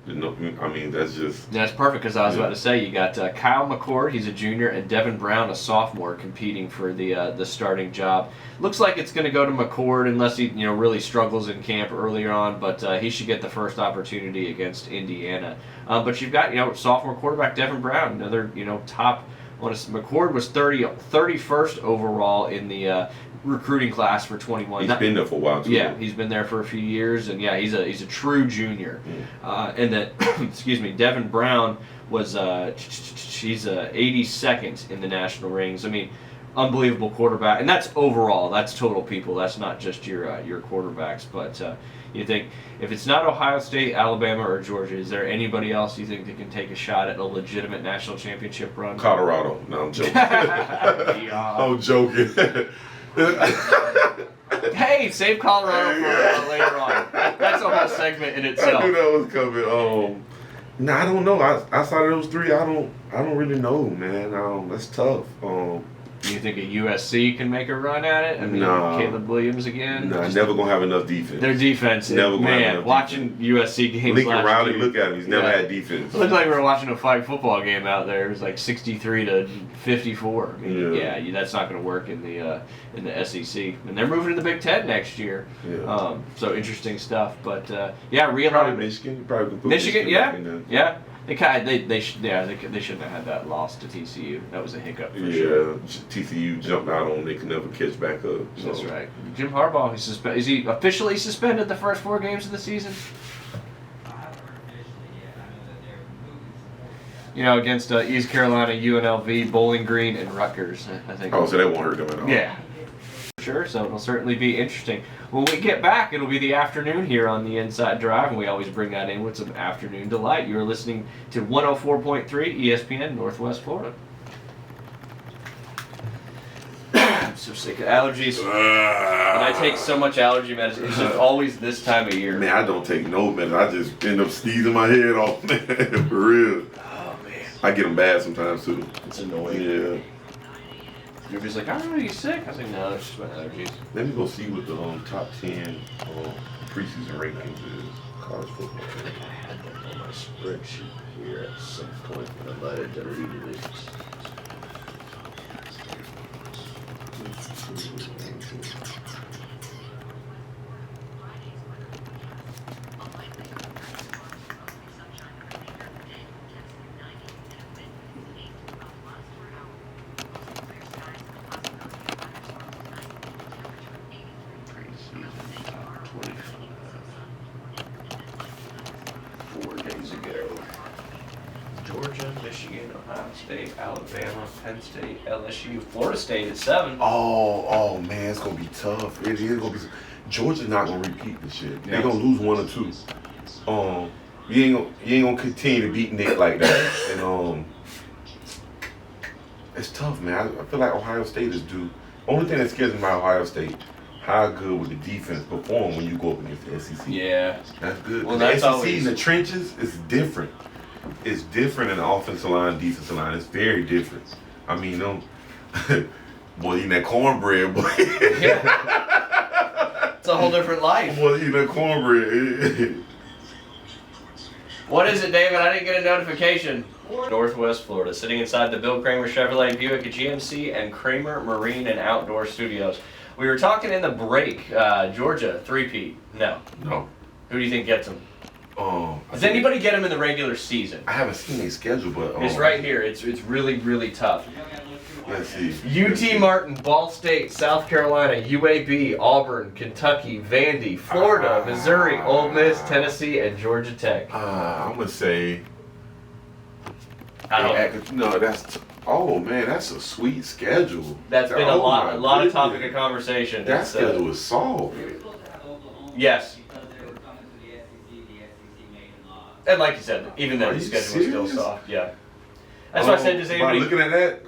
I mean, that's just... That's perfect, because I was about to say, you got Kyle McCord, he's a junior, and Devin Brown, a sophomore, competing for the starting job. Looks like it's going to go to McCord unless he really struggles in camp earlier on, but he should get the first opportunity against Indiana. But you've got sophomore quarterback Devin Brown, another top. McCord was 31st overall in the recruiting class for 21. He's been there for a while too. Yeah, he's been there for a few years, and yeah, he's a true junior. And then, excuse me, Devin Brown was she's 82nd in the national rings. I mean, unbelievable quarterback, and that's overall. That's total people. That's not just your quarterbacks. But you think if it's not Ohio State, Alabama, or Georgia, is there anybody else you think that can take a shot at a legitimate national championship run? Colorado. No, I'm joking. Yeah. I'm joking. Hey, save Colorado for later on. That's a whole segment in I itself. knew that was coming. No, I don't know. Outside of those 3, I don't really know, man. That's tough. Do you think a USC can make a run at it? I mean, Nah. Caleb Williams again? Nah, never gonna have enough defense. Their defense, Never gonna have man, enough watching USC games Lincoln last Riley, year. look at him. He's never Yeah. had defense. It looked like we were watching a flag football game out there. It was like 63 to 54. I mean, Yeah. that's not going to work in the SEC. And they're moving to the Big Ten next year. Yeah. So interesting stuff. But yeah, Probably realignment. Michigan. Probably could put Michigan, back in there. yeah. They shouldn't have had that loss to TCU. That was a hiccup for sure. Yeah, TCU jumped out on. They could never catch back up. So. That's right. Jim Harbaugh, is he officially suspended the first 4 games of the season? I haven't heard officially yet. I know that they're moving some more. Against East Carolina, UNLV, Bowling Green, and Rutgers. I think. Oh, so that won't hurt them at all. Yeah. sure. So it'll certainly be interesting. When we get back, it'll be the afternoon here on the Inside Drive, and we always bring that in with some afternoon delight. You're listening to 104.3 ESPN Northwest Florida. I'm so sick of allergies. And I take so much allergy medicine. It's just always this time of year. Man, I don't take no medicine. I just end up sneezing my head off, man. For real. Oh, man. I get them bad sometimes, too. It's annoying. Yeah. You're just like, I don't know, you sick? I was like, no, it's just my allergies. Let me go see what the top 10 preseason rankings is. College football. I had that on my spreadsheet here at some point, but I might have deleted it. Georgia, Michigan, Ohio State, Alabama, Penn State, LSU, Florida State at 7. Oh man, it's gonna be tough. It is gonna be. Georgia's not gonna repeat this shit. They're gonna lose 1 or 2. You ain't gonna continue to beat Nick like that. And it's tough, man. I feel like Ohio State is due. Only thing that scares me about Ohio State, how good would the defense perform when you go up against the SEC? Yeah. That's good. Well, the that's SEC always in the trenches is different. It's different in the offensive line, defensive line. It's very different. I mean, them boy eating that cornbread, boy. Yeah. It's a whole different life. Boy eating that cornbread. What is it, David? I didn't get a notification. Northwest Florida, sitting inside the Bill Kramer Chevrolet Buick GMC and Kramer Marine and Outdoor Studios. We were talking in the break. Georgia, 3-peat. No. No. Who do you think gets them? Does anybody get them in the regular season? I haven't seen their schedule, but It's right here. It's really, really tough. Let's see. UT Martin, Ball State, South Carolina, UAB, Auburn, Kentucky, Vandy, Florida, Missouri, Ole Miss, Tennessee, and Georgia Tech. I'm gonna say. I don't. No, that's. Oh man, that's a sweet schedule. That's been a Oh, lot my of topic goodness. of conversation. That It's, schedule is soft. Yes. Because they were coming to the SEC made them And like you said, even then Are the you schedule was still serious? soft. Yeah. That's why I said, does By anybody looking at that,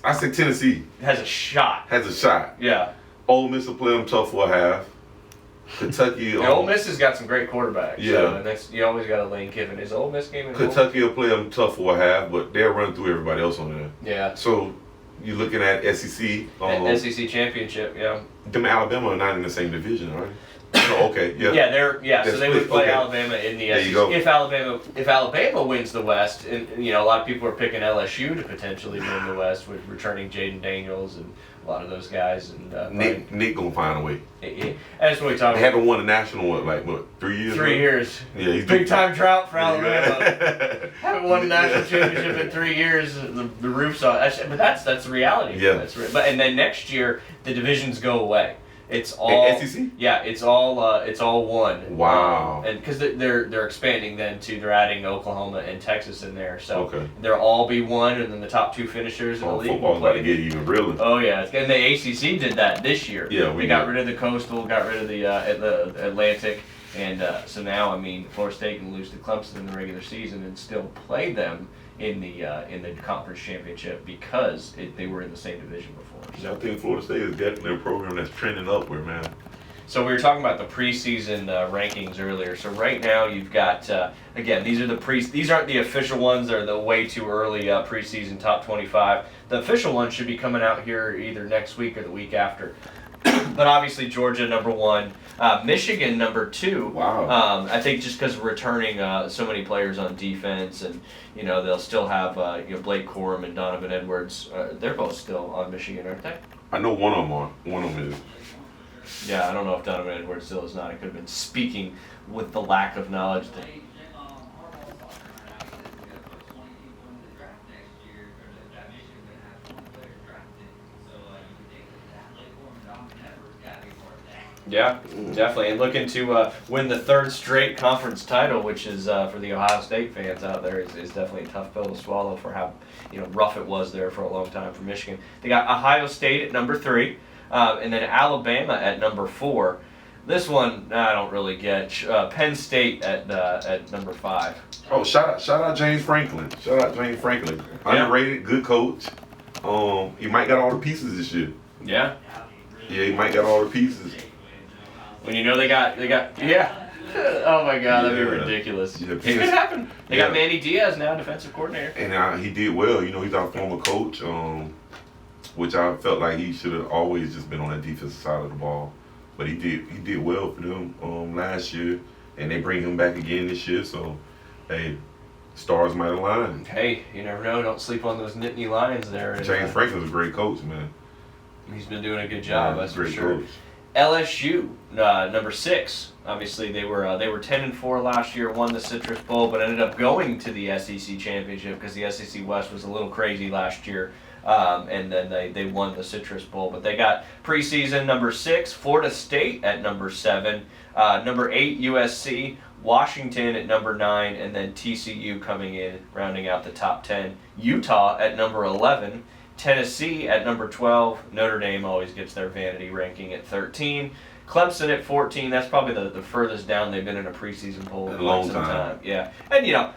I say Tennessee has a shot? has a shot. Yeah. Ole Miss will play them tough for a half. Kentucky. And Ole Miss has got some great quarterbacks. Yeah. So, and that's, you always got a Lane Kiffin. Is Ole Miss game in Kentucky will play them tough for a half, but they'll run through everybody else on there. Yeah. So you're looking at SEC. SEC championship. Yeah. Them Alabama are not in the same division, are they? Oh, okay. Yeah. Yeah. So That's they would good. play Okay. Alabama in the There SEC. you go. If Alabama wins the West, and a lot of people are picking LSU to potentially win the West with returning Jaden Daniels and a lot of those guys. And Nick gonna find a way. that's what we talk They about. haven't won a national what, like what, 3 years? 3 years. Yeah, he's Big time drought for Alabama. Yeah. Haven't won a national championship in 3 years. The roof's on. But that's the reality. Yeah. And then next year the divisions go away. It's all SEC? Yeah, it's all one. Wow. And because they're expanding then to they're adding Oklahoma and Texas in there, so Okay. they'll all be one, and then the top 2 finishers in the league will Football's about play. to get even realer. Oh yeah, and the ACC did that this year. Yeah, they got rid of the Coastal, got rid of the Atlantic, and so now Florida State can lose to Clemson in the regular season and still play them in the conference championship because they were in the same division before. I think Florida State is definitely a program that's trending upward, man. So we were talking about the preseason rankings earlier. So right now you've got again these aren't the official ones. They're the way too early preseason top 25. The official ones should be coming out here either next week or the week after. But obviously Georgia number 1, Michigan number 2. Wow. I think just because returning so many players on defense, and they'll still have Blake Corum and Donovan Edwards. They're both still on Michigan, aren't they? I know one of them are. One of them is. Yeah, I don't know if Donovan Edwards still is not. I could have been speaking with the lack of knowledge that. Yeah, definitely, and looking to win the third straight conference title, which is for the Ohio State fans out there, is definitely a tough pill to swallow for how rough it was there for a long time for Michigan. They got Ohio State at number 3, and then Alabama at number 4. This one I don't really get. Penn State at number 5. Oh, shout out James Franklin. Shout out James Franklin. Yeah. Underrated, good coach. He might got all the pieces this year. Yeah. Yeah, he might got all the pieces. When they got yeah. Oh my God, that'd be Yeah. ridiculous. Yeah, It could happen. They Yeah. got Manny Diaz now, defensive coordinator. And he did well. He's our former coach, which I felt like he should have always just been on the defensive side of the ball. But he did well for them last year, and they bring him back again this year. So, hey, stars might align. Hey, you never know. Don't sleep on those Nittany Lions there. And, James Franklin's a great coach, man. he's been doing a good job. Yeah, That's for great sure. coach. LSU, number 6. Obviously, they were 10-4 last year, won the Citrus Bowl, but ended up going to the SEC championship because the SEC West was a little crazy last year. And then they won the Citrus Bowl. But they got preseason number 6, Florida State at number 7, number 8 USC, Washington at number 9, and then TCU coming in, rounding out the top 10. Utah at number 11, Tennessee at number 12. Notre Dame always gets their vanity ranking at 13. Clemson at 14. That's probably the furthest down they've been in a preseason poll in A quite long some time. Yeah, and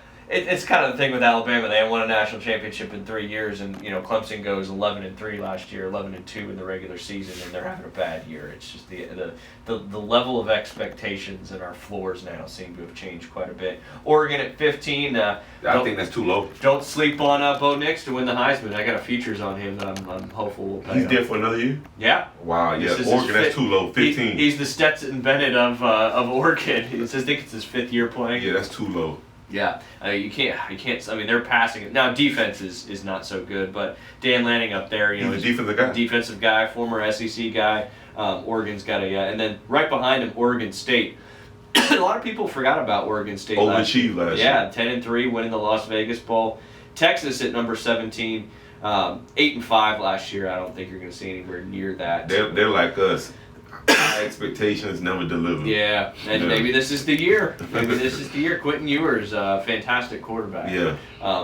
it's kind of the thing with Alabama. They haven't won a national championship in 3 years, and Clemson goes 11-3 last year, 11-2 in the regular season, and they're having a bad year. It's just the level of expectations and our floors now seem to have changed quite a bit. Oregon at 15. I think that's too low. Don't sleep on Bo Nix to win the Heisman. I got features on him that I'm hopeful will pay He's off. there for another year? Yeah. Wow, yeah. This is his Oregon, that's fifth- too low. 15. He's the Stetson Bennett of Oregon. I think it's his 5th year playing. Yeah, that's too low. Yeah, you can't. I mean, they're passing it now. Defense is not so good, but Dan Lanning up there, He's a is defensive guy. defensive guy, former SEC guy. Oregon's got and then right behind him, Oregon State. A lot of people forgot about Oregon State. Overachieved last year. Yeah, 10-3, winning the Las Vegas Bowl. Texas at number 17, 8-5 last year. I don't think you're going to see anywhere near that. They're like us. High expectations never deliver. Yeah, and Yeah. maybe this is the year. Maybe this is the year. Quentin Ewers, fantastic quarterback. Yeah.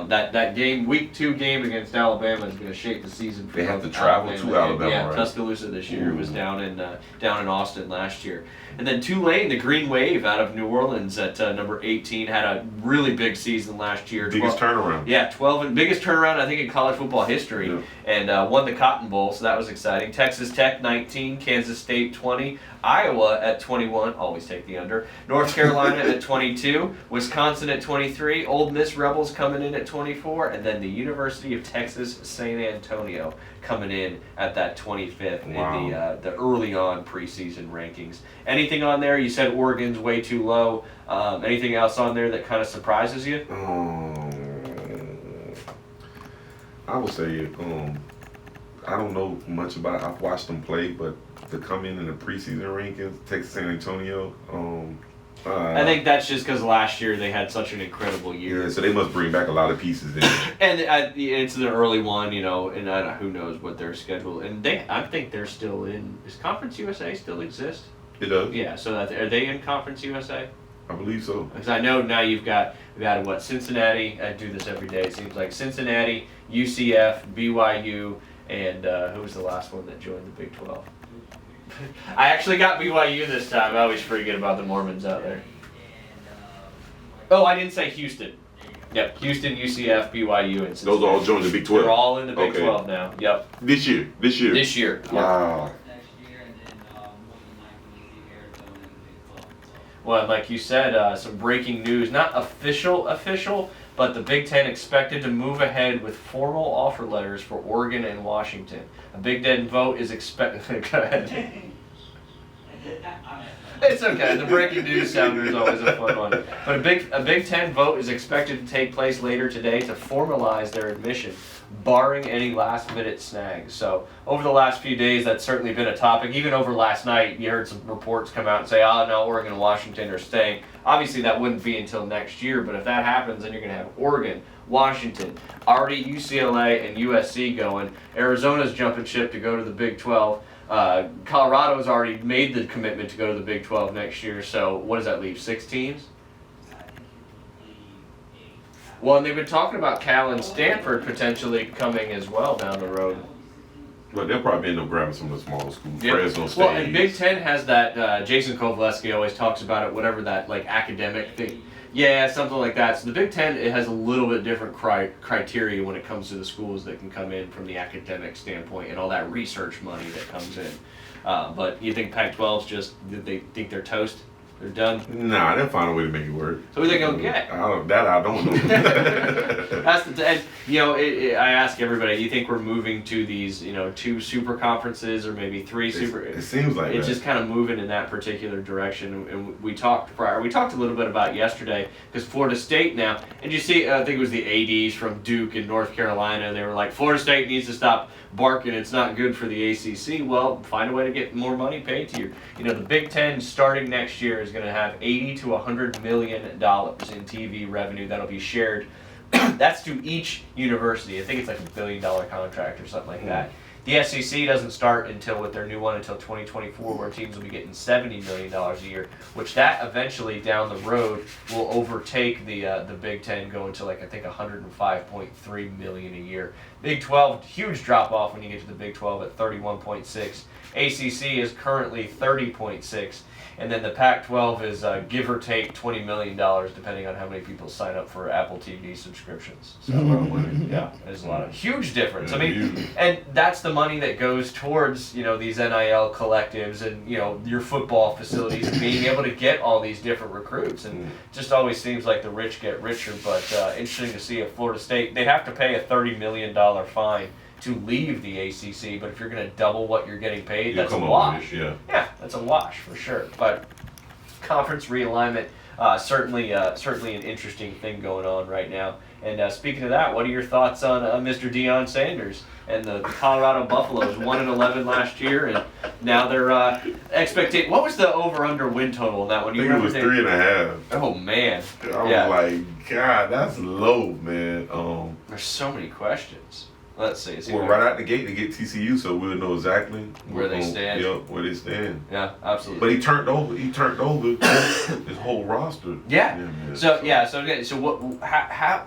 That game, week 2 game against Alabama is going to shape the season for They have both to travel to Alabama, Yeah, right? Tuscaloosa this year. It was Ooh. down in Austin last year. And then Tulane, the Green Wave out of New Orleans at number 18, had a really big season last year. Biggest turnaround. Yeah, 12 and biggest turnaround I think in college football history, Yeah. and won the Cotton Bowl, so that was exciting. Texas Tech 19, Kansas State 20, Iowa at 21, always take the under. North Carolina at 22, Wisconsin at 23, Ole Miss Rebels coming in at 24, and then the University of Texas San Antonio coming in at that 25th Wow. in the early on preseason rankings. Anything on there? You said Oregon's way too low. Anything else on there that kind of surprises you? I would say, I don't know much about. I've watched them play, but to come in the preseason rankings, Texas San Antonio. I think that's just because last year they had such an incredible year. Yeah, so they must bring back a lot of pieces in. And it's an early one, and who knows what their schedule. And I think they're still in. Does Conference USA still exist? It does. Yeah. So are they in Conference USA? I believe so. Because I know now we got what, Cincinnati. I do this every day. It seems like Cincinnati, UCF, BYU, and who was the last one that joined the Big 12? I actually got BYU this time. I always forget about the Mormons out there. Oh, I didn't say Houston. Yep, Houston, UCF, BYU, and Cincinnati. Those all joined the Big 12. They're all in the Big Okay. 12 now. Yep. This year. This year. Yep. Wow. Well, like you said, some breaking news. Not official, but the Big Ten expected to move ahead with formal offer letters for Oregon and Washington. A Big Ten vote is expected. Go ahead. It's okay. The breaking news sounder is always a fun one. But a Big Ten vote is expected to take place later today to formalize their admission, barring any last-minute snags. So over the last few days, that's certainly been a topic. Even over last night, you heard some reports come out and say, "Oh no, Oregon and Washington are staying." Obviously, that wouldn't be until next year. But if that happens, then you're going to have Oregon, Washington. Already UCLA and USC going. Arizona's jumping ship to go to the Big 12. Colorado's already made the commitment to go to the Big 12 next year. So what does that leave? 6 teams? Well, and they've been talking about Cal and Stanford potentially coming as well down the road. But they'll probably end up grabbing some of the smaller schools. Yep. Fresno State. Well, and Big Ten has that. Jason Kovaleski always talks about it. Whatever that like academic thing. Yeah, something like that. So the Big Ten, it has a little bit different criteria when it comes to the schools that can come in from the academic standpoint and all that research money that comes in. But you think Pac-12's just, they think they're toast? They're done? Nah, they'll find a way to make it work. So who they gonna get? I don't know. That's and I ask everybody, do you think we're moving to these, 2 super conferences or maybe 3 super? It seems like it's that. just kind of moving in that particular direction. And we talked prior. We talked a little bit about yesterday because Florida State now, and you see, I think it was the ADs from Duke and North Carolina. They were like, Florida State needs to stop barking. It's not good for the ACC. Well, find a way to get more money paid to you. The Big Ten starting next year is going to have $80 to $100 million in TV revenue that'll be shared. That's to each university. I think it's like $1 billion contract or something like that. The SEC doesn't start with their new one until 2024, where teams will be getting $70 million a year, which that eventually down the road will overtake the Big Ten, going to I think $105.3 million a year. Big 12, huge drop off when you get to the Big 12 at 31.6. ACC is currently 30.6. And then the Pac-12 is give or take $20 million, depending on how many people sign up for Apple TV subscriptions. So, yeah, there's a lot of huge difference. I mean, and that's the money that goes towards these NIL collectives and your football facilities and being able to get all these different recruits. And it just always seems like the rich get richer. But interesting to see at Florida State, they have to pay a $30 million fine to leave the ACC, but if you're going to double what you're getting paid, that's a wash. Yeah, that's a wash for sure. But conference realignment, certainly an interesting thing going on right now. And speaking of that, what are your thoughts on Mr. Deion Sanders and the Colorado Buffaloes? 1-11 last year, and now they're expecting. What was the over/under win total in that one? I think it was 3.5. Oh man, I was like, God, that's low, man. There's so many questions. Let's see. Well, right out the gate, they get TCU, so we'll know exactly where they stand. Yep, where they stand. Yeah, absolutely. But he turned over his whole roster. Yeah. So what? How?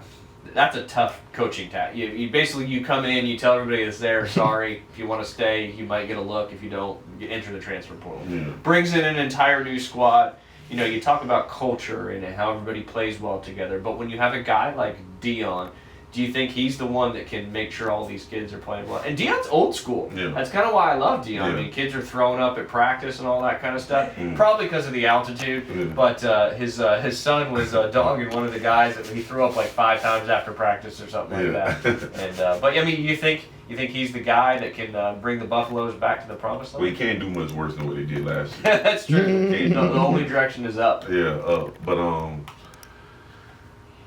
That's a tough coaching task. You basically come in, you tell everybody that's there, sorry, if you want to stay, you might get a look. If you don't, you enter the transfer portal. Yeah. Brings in an entire new squad. You talk about culture and how everybody plays well together. But when you have a guy like Deion, do you think he's the one that can make sure all these kids are playing well? And Deion's old school. Yeah. That's kind of why I love Deion. Yeah. I mean, kids are throwing up at practice and all that kind of stuff. Probably because of the altitude. Yeah. But his son was dogging one of the guys that he threw up like 5 times after practice or something like that. And but I mean, you think he's the guy that can bring the Buffaloes back to the promised land? Well, he can't do much worse than what he did last year. That's true. The only direction is up. Yeah, up. But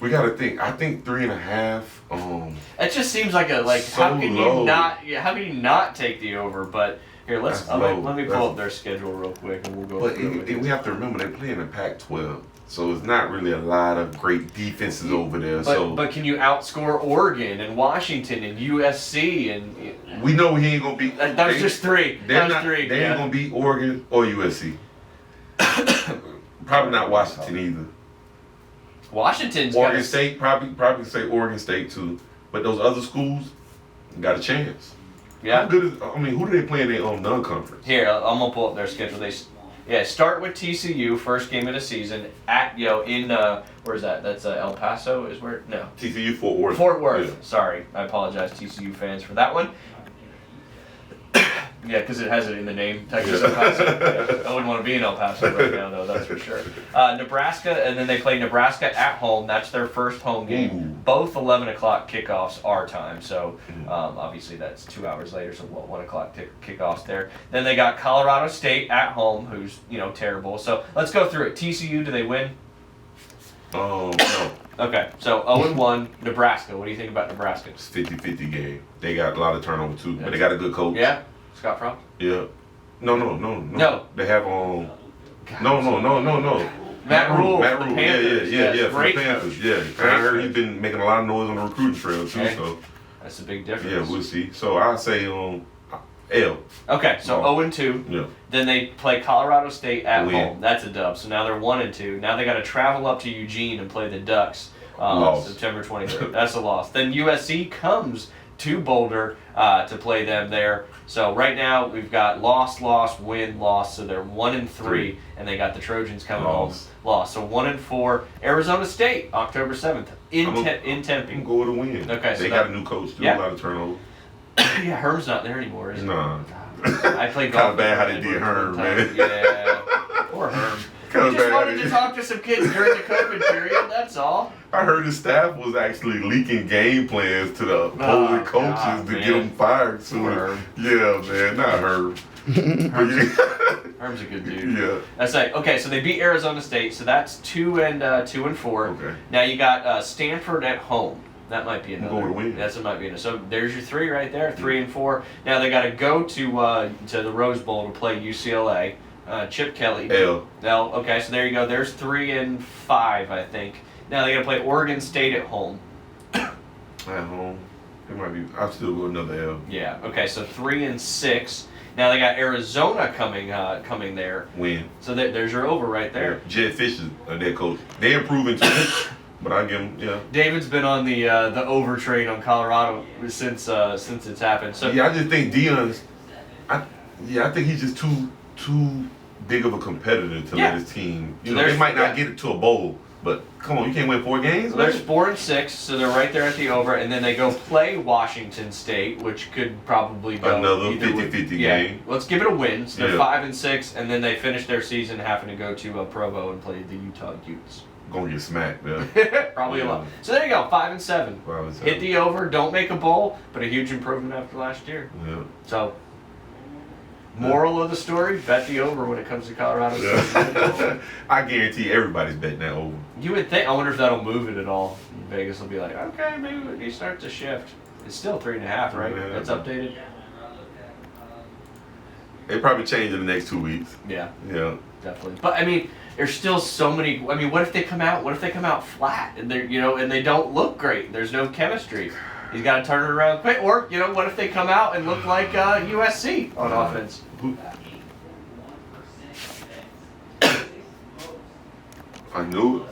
we got to think. I think 3.5. It just seems like so how can low. you not? Yeah, how can you not take the over? But here, let me pull up their schedule real quick and we'll go. But we have to remember they play in the Pac-12, so it's not really a lot of great defenses over there. But can you outscore Oregon and Washington and USC and? We know he ain't gonna beat. That was just 3. They ain't gonna beat Oregon or USC. Probably not Washington either. Washington's Oregon State, probably say Oregon State too. But those other schools got a chance. Yeah. How good is, who do they play in their own non-conference? Here, I'm gonna pull up their schedule. Start with TCU, first game of the season at in where's that? That's El Paso is where no. TCU Fort Worth. Fort Worth. Yeah. Sorry, I apologize, TCU fans, for that one. Yeah, because it has it in the name, Texas El Paso. Yeah. I wouldn't want to be in El Paso right now, though, that's for sure. Nebraska, and then they play Nebraska at home. That's their first home game. Ooh. Both 11 o'clock kickoffs our time, so obviously that's 2 hours later, so 1 o'clock kickoffs there. Then they got Colorado State at home, who's terrible. So let's go through it. TCU, do they win? No. Okay, so 0-1, Nebraska. What do you think about Nebraska? It's 50-50 game. They got a lot of turnover too, but they got a good coach. Yeah. Scott Frost? Yeah. No. No. They have No. Matt Rule. Matt the Rule. Panthers. Yeah. Yes, For the great Panthers. coach. Yeah. And Great I heard he's coach. been making a lot of noise on the recruiting trail too. Okay. So That's a big difference. yeah, we'll see. So I say L. Okay, so Oh. 0-2. Yeah. Then they play Colorado State at Win. home. That's a dub. So now they're 1-2. Now they got to travel up to Eugene and play the Ducks. Loss. September 23rd. That's a loss. Then USC comes to Boulder to play them there. So right now we've got loss, win, loss. So they're 1-3, and they got the Trojans coming home. Loss. So 1-4. Arizona State, October 7th in I'm Tempe. gonna go with a win. Okay, They so got a new coach too. Yeah. A lot of turnover. Yeah, Herm's not there anymore, is he? Nah. I played golf. Kinda bad how they with did him Herm, one time. man. Yeah. Poor Herm. Kinda He just bad how wanted they to talk to some kids during the COVID period, that's all. I heard the staff was actually leaking game plans to the opposing coaches God, to man. get them fired soon. Herm. Yeah, man, not Herb. Herm's a good dude. Yeah. That's like okay. So they beat Arizona State. So that's 2-4. Okay. Now you got Stanford at home. That might be I'm another. going to win. That's might be another. So there's your three right there, 3-4. Now they got to go to the Rose Bowl to play UCLA. Chip Kelly. L. Okay, so there you go. There's 3-5, I think. Now they got to play Oregon State at home. At home. It might be. I'll still go another L. Yeah. Okay, so 3-6. Now they got Arizona coming there. Win. So there's your over right there. Jed Fisher, their coach. They're improving too. But I give him, yeah. David's been on the over train on Colorado since it's happened. So Yeah, I just think Dion's. I think he's just too big of a competitor to Yeah. let his team. So You know, they might not yeah. get it to a bowl, but come on, you can't win 4 games. So there's man. 4-6, so they're right there at the over, and then they go play Washington State, which could probably go Another either 50-50 yeah, game. let's give it a win. So they're Yeah. 5-6, and then they finish their season having to go to Provo and play the Utah Utes. Gonna get smacked. Yeah. Probably a Yeah. lot. So there you go, 5-7. 5-7. Hit the over, don't make a bowl, but a huge improvement after last year. Yeah. So, moral of the story: bet the over when it comes to Colorado State. Yeah. I guarantee everybody's betting that over. You would think. I wonder if that'll move it at all. Vegas will be like, okay, maybe you start to shift. It's still 3.5, right? 3.5. That's updated. It probably change in the next 2 weeks. Yeah, Yeah. definitely. But I mean, there's still so many. I mean, what if they come out? What if they come out flat and they're and they don't look great? There's no chemistry. He's got to turn it around quick. Or what if they come out and look like USC on offense? I knew it.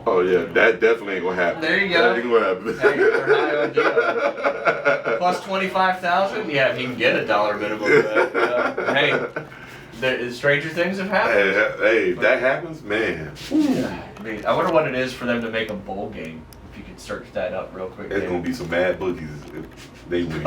Oh yeah, that definitely ain't gonna happen. There you go. That ain't gonna happen. Hey, they're high on deal. Plus 25,000. Yeah, if you can get a dollar minimum. Hey, stranger things have happened. Hey, if that happens, man, Yeah. I wonder what it is for them to make a bowl game. If you could search that up real quick. there's Dave. gonna be some mad bookies if they win.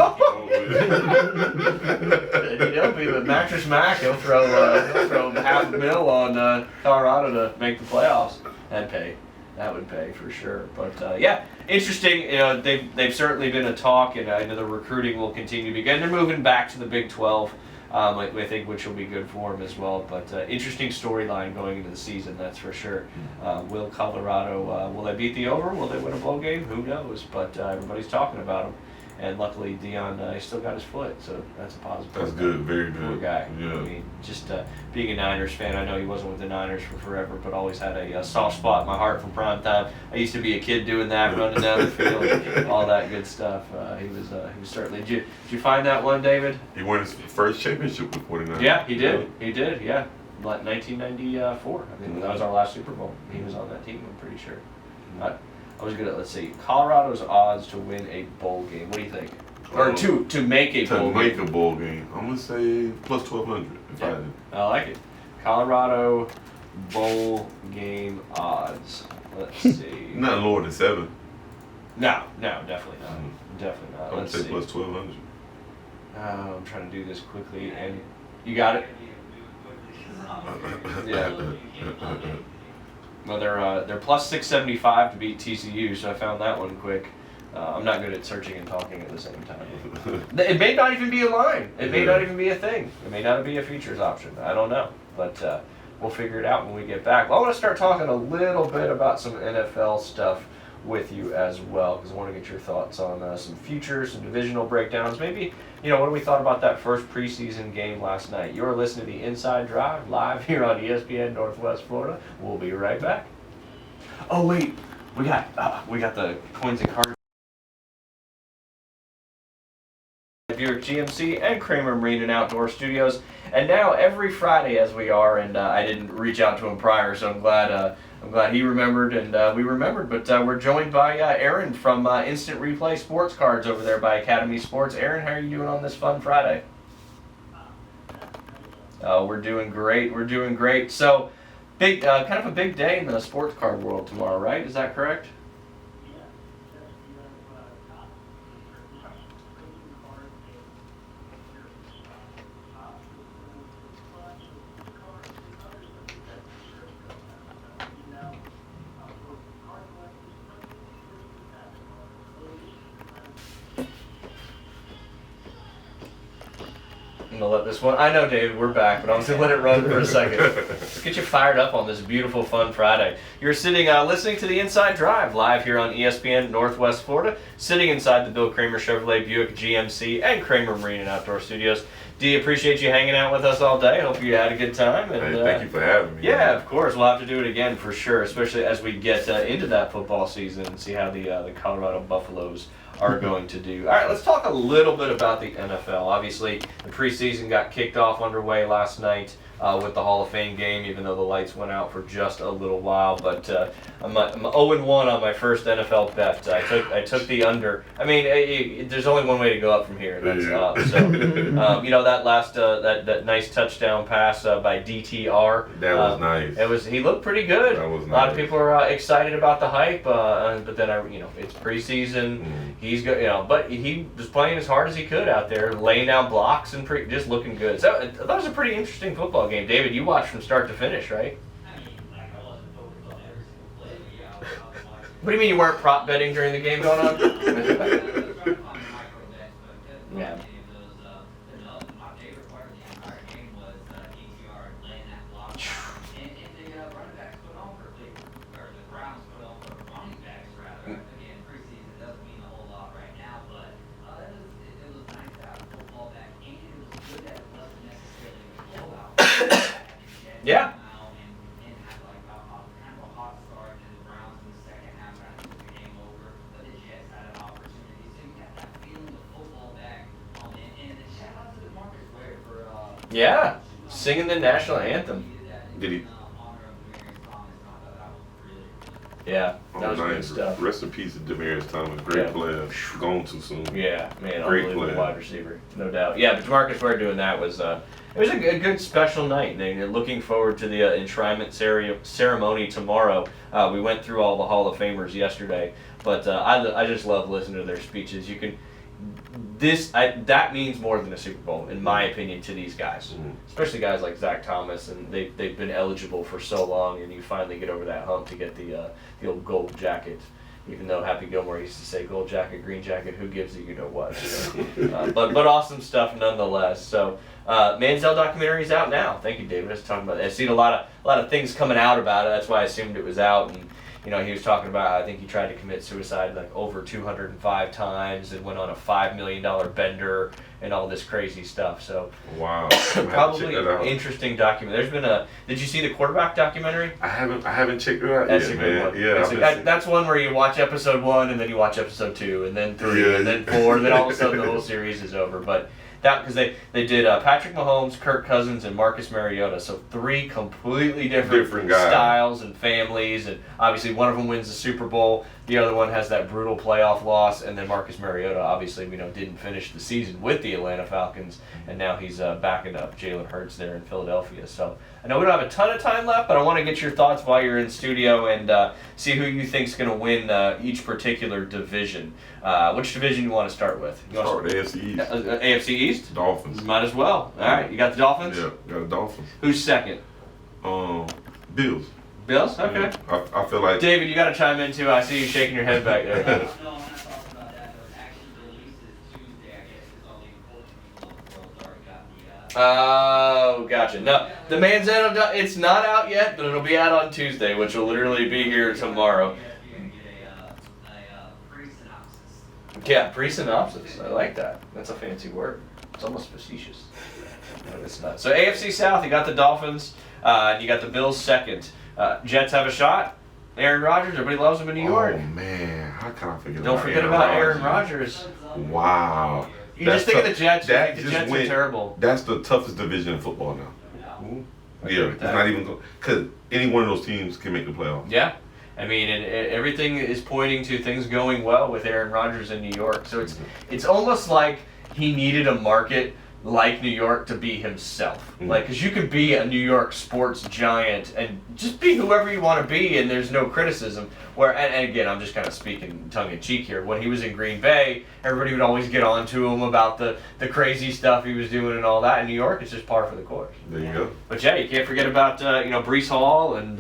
He'll be with Mattress Mac. He'll throw $500,000 on Colorado to make the playoffs. That'd pay. That would pay for sure. But yeah, interesting. They've certainly been a talk, and I know the recruiting will continue to be good. They're moving back to the Big 12. I think which will be good for them as well. But interesting storyline going into the season, that's for sure. Will Colorado, will they beat the over? Will they win a bowl game? Who knows? But everybody's talking about them. And luckily, Dion still got his foot, so that's a positive. That's good, very Poor good. guy. Yeah. I mean, just being a Niners fan, I know he wasn't with the Niners for forever, but always had a soft spot in my heart from prime time. I used to be a kid doing that, running down the field, all that good stuff. He was certainly. Did you find that one, David? He won his first championship with 49. Yeah, he did. He did. Yeah, like 1994. I think that was our last Super Bowl. He was on that team. I'm pretty sure. I was good at. Let's see, Colorado's odds to win a bowl game. What do you think? Or to make a bowl To make game. a bowl game, I'm gonna say plus 1,200. If Yeah. I like it. Colorado bowl game odds. Let's see. Not lower than 7. No, definitely not. Definitely not. I would Let's say see. plus 1,200. I'm trying to do this quickly, and you got it. Yeah. Well, they're plus 675 to beat TCU, so I found that one quick. I'm not good at searching and talking at the same time. It may not even be a line. It may not even be a thing. It may not be a features option. I don't know, but we'll figure it out when we get back. Well, I want to start talking a little bit about some NFL stuff with you as well, because I want to get your thoughts on some futures, some divisional breakdowns. Maybe, what we thought about that first preseason game last night. You're listening to the Inside Drive live here on ESPN Northwest Florida. We'll be right back. Oh wait, we got the coins and cards. Buick GMC and Kramer Marine and Outdoor Studios, and now every Friday as we are, and I didn't reach out to him prior, so I'm glad he remembered and we remembered. But we're joined by Aaron from Instant Replay Sports Cards over there by Academy Sports. Aaron, how are you doing on this fun Friday? We're doing great. We're doing great. So, kind of a big day in the sports card world tomorrow, right? Is that correct? I'm going to let this one, I know David, we're back, but I'm just going to let it run for a second. Let's get you fired up on this beautiful, fun Friday. You're sitting, listening to the Inside Drive live here on ESPN Northwest Florida, sitting inside the Bill Kramer Chevrolet Buick GMC and Kramer Marine and Outdoor Studios. D, appreciate you hanging out with us all day. Hope you had a good time. And, Hey, thank you for having me. Yeah, of course. We'll have to do it again for sure, especially as we get into that football season and see how the Colorado Buffaloes are going to do. All right, let's talk a little bit about the NFL. Obviously, the preseason got kicked off underway last night with the Hall of Fame game, even though the lights went out for just a little while. But I'm 0-1 on my first NFL bet. I took the under. I mean, there's only one way to go up from here. That's up. So, that last that nice touchdown pass by DTR. That was nice. He looked pretty good. That was nice. A lot of people are excited about the hype, but then it's preseason. Mm. He's good, but he was playing as hard as he could out there, laying down blocks and just looking good. So that was a pretty interesting football game. David, you watched from start to finish, right? I wasn't focused on every single play, but yeah, I was watching. What do you mean you weren't prop betting during the game going on? Yeah. My favorite part of the entire game was DTR laying that block and the running backs put on for the Browns put on for running backs rather. Again, preseason doesn't mean a whole lot right now, but it was nice to have football back, and it was good that it wasn't necessarily a blowout. Yeah. And had like kind of a hot start to the Browns in the second half, kind of took the game over, but the Jets had an opportunity. So you got that feeling of football back. And shout out to DeMarcus Ware for Yeah, singing the national anthem. Did he? Yeah, that was good Nice. stuff. Rest in peace to Demaryius Thomas. Great Yeah. player. Gone too soon. Yeah, man, Great unbelievable player. wide receiver, no doubt. Yeah, but DeMarcus Ware doing that was it was a good special night. And you're looking forward to the enshrinement ceremony tomorrow. We went through all the Hall of Famers yesterday, but I just love listening to their speeches. You can that means more than a Super Bowl, in my opinion, to these guys, especially guys like Zach Thomas, and they've been eligible for so long, and you finally get over that hump to get the old gold jacket. Even though Happy Gilmore used to say gold jacket, green jacket, who gives you know what. So, but awesome stuff nonetheless. So Manziel documentary's out now. Thank you, David. I was talking about that. I've seen a lot of things coming out about it. That's why I assumed it was out. And he was talking about how I think he tried to commit suicide like over 205 times and went on a $5 million bender and all this crazy stuff. So Wow. probably an interesting document. There's been did you see the quarterback documentary? I haven't checked it out That's yet, a good man. one. Yeah. That's one where you watch episode 1 and then you watch episode 2 and then 3 and then 4 and then all of a sudden the whole series is over. But because they did Patrick Mahomes, Kirk Cousins, and Marcus Mariota, so 3 completely different guys. styles and families, and obviously one of them wins the Super Bowl, the other one has that brutal playoff loss, and then Marcus Mariota obviously didn't finish the season with the Atlanta Falcons, and now he's backing up Jalen Hurts there in Philadelphia. So I know we don't have a ton of time left, but I want to get your thoughts while you're in studio and see who you think's going to win each particular division. Which division you want to start with? You want Start with AFC East. AFC East? Dolphins. Might as well. All right, you got the Dolphins? Yeah, got the Dolphins. Who's second? Bills. Bills? Okay. Yeah, I feel like David, you got to chime in too. I see you shaking your head back there. No, I'm not talking about that. It was actually released as Tuesday, I guess, because all the important people in the world already got the. Oh, gotcha. No, the Manziel, it's not out yet, but it'll be out on Tuesday, which will literally be here tomorrow. Yeah, pre-synopsis. I like that. That's a fancy word. It's almost facetious. No, it's not. So AFC South, you got the Dolphins, and you got the Bills second. Jets have a shot. Aaron Rodgers, everybody loves him in New York. Oh man, how can I forget? Don't forget about Aaron Rodgers. Wow. You just think of the Jets. You think the just Jets went- are terrible. That's the toughest division in football now. Ooh, I Yeah, agree with it's that. not even because any one of those teams can make the playoffs. Yeah. I mean, and everything is pointing to things going well with Aaron Rodgers in New York. So it's almost like he needed a market like New York to be himself. Mhm. Like, because you could be a New York sports giant and just be whoever you want to be, and there's no criticism. And again, I'm just kind of speaking tongue in cheek here. When he was in Green Bay, everybody would always get on to him about the crazy stuff he was doing and all that. In New York, it's just par for the course. There you go. But yeah, you can't forget about Breece Hall and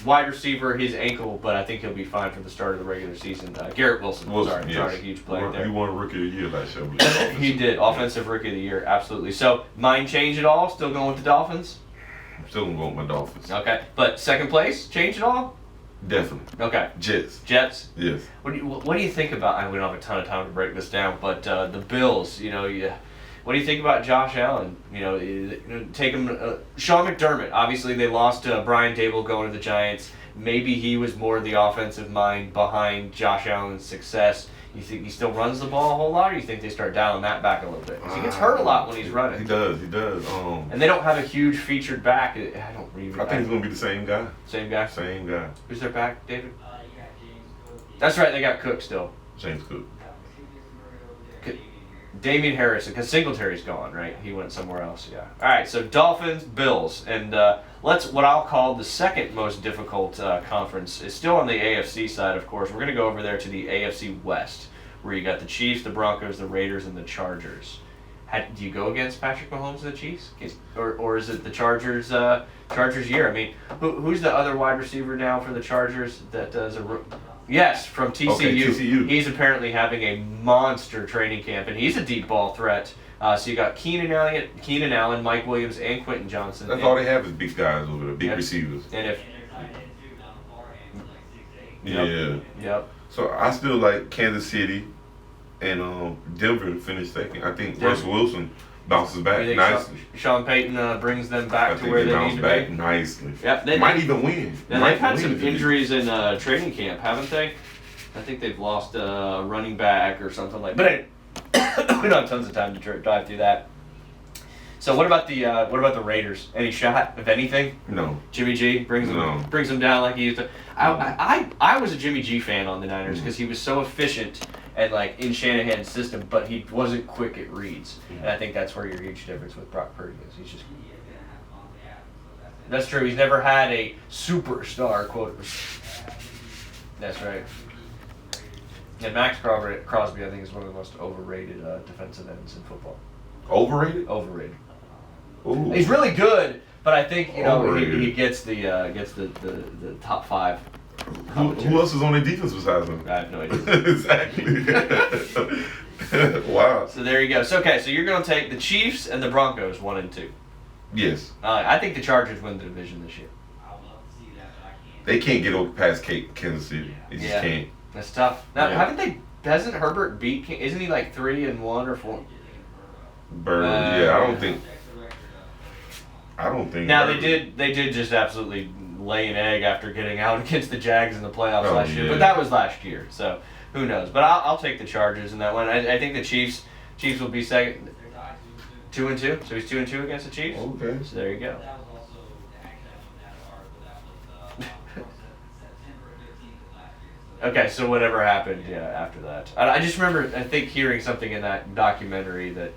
wide receiver, his ankle, but I think he'll be fine for the start of the regular season. Garrett Wilson, sorry, a huge play there. He won Rookie of the Year last year. I believe. He did, offensive rookie of the year, absolutely. So mind change at all? Still going with the Dolphins? I'm still gonna go with my Dolphins. Okay, but second place change at all? Definitely. Okay, Jets. Jets. Yes. What do you think about? We don't have a ton of time to break this down, but the Bills. What do you think about Josh Allen? Take him. Sean McDermott. Obviously, they lost Brian Dable going to the Giants. Maybe he was more the offensive mind behind Josh Allen's success. You think he still runs the ball a whole lot, or you think they start dialing that back a little bit? Because he gets hurt a lot when he's running. He does. And they don't have a huge featured back. I don't really. I think it's gonna be the same guy. Same guy. Same guy. Who's their back, David? That's right. They got Cook still. James Cook. Damian Harris, because Singletary's gone, right? He went somewhere else, yeah. All right, so Dolphins, Bills, and let's what I'll call the second most difficult conference is still on the AFC side, of course. We're going to go over there to the AFC West, where you got the Chiefs, the Broncos, the Raiders, and the Chargers. Do you go against Patrick Mahomes and the Chiefs, or is it the Chargers year? I mean, who's the other wide receiver now for the Chargers that does a? Yes, from TCU. Okay, TCU. He's apparently having a monster training camp, and he's a deep ball threat. So you got Keenan Allen, Mike Williams, and Quentin Johnson. That's all they have is big guys over there, big Yep. receivers. And if Yeah. Yep. So I still like Kansas City and Denver to finish second. I think Denver. Russell Wilson bounces You back think nicely. Sean Payton brings them I back to think where they they bounce need to back be? nicely. Yep. They Might even win. And Might they've had win some if they do. injuries in training camp, haven't they? I think they've lost a running back or something like. But we don't have tons of time to drive through that. So what about the Raiders? Any shot of anything? No. Jimmy G brings them down like he used to. I was a Jimmy G fan on the Niners because he was so efficient and like in Shanahan's system, but he wasn't quick at reads, and I think that's where your huge difference with Brock Purdy is. He's just. That's true. He's never had a superstar quote. That's right. And Max Crosby, I think, is one of the most overrated defensive ends in football. Overrated? Overrated. Ooh. He's really good, but I think he Overrated. gets the top five. Who else is on their defense besides him? I have no idea. Exactly. Wow. So there you go. So okay, so you're going to take the Chiefs and the Broncos 1 and 2. Yes. I think the Chargers win the division this year. They can't get over past Kansas City. They just can't. That's tough. Now, Yeah. hasn't Herbert beat? Isn't he like 3-1 or 4? Bird. Yeah, I don't think. Now Herbert- they did just absolutely lay an egg after getting out against the Jags in the playoffs Oh, last year, yeah. but that was last year, so who knows? But I'll take the Chargers in that one. I think the Chiefs will be second, 2 and 2. So he's 2 and 2 against the Chiefs. Okay. So there you go. Okay, so whatever happened, after that. I just remember, I think, hearing something in that documentary that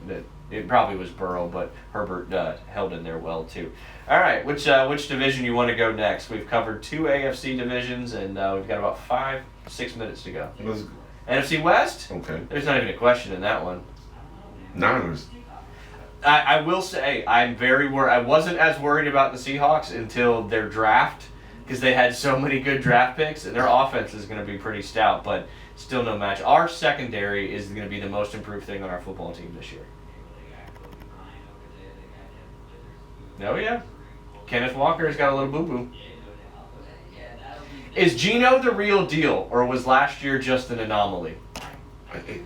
it probably was Burrow, but Herbert held in there well, too. All right, which division you want to go next? We've covered 2 AFC divisions, and we've got about 5-6 minutes to go. Let's- NFC West? Okay. There's not even a question in that one. Niners. I will say, I'm very worried. I wasn't as worried about the Seahawks until their draft, because they had so many good draft picks, and their offense is going to be pretty stout, but still no match. Our secondary is going to be the most improved thing on our football team this year. Oh, yeah. Kenneth Walker's got a little boo-boo. Is Geno the real deal, or was last year just an anomaly? I-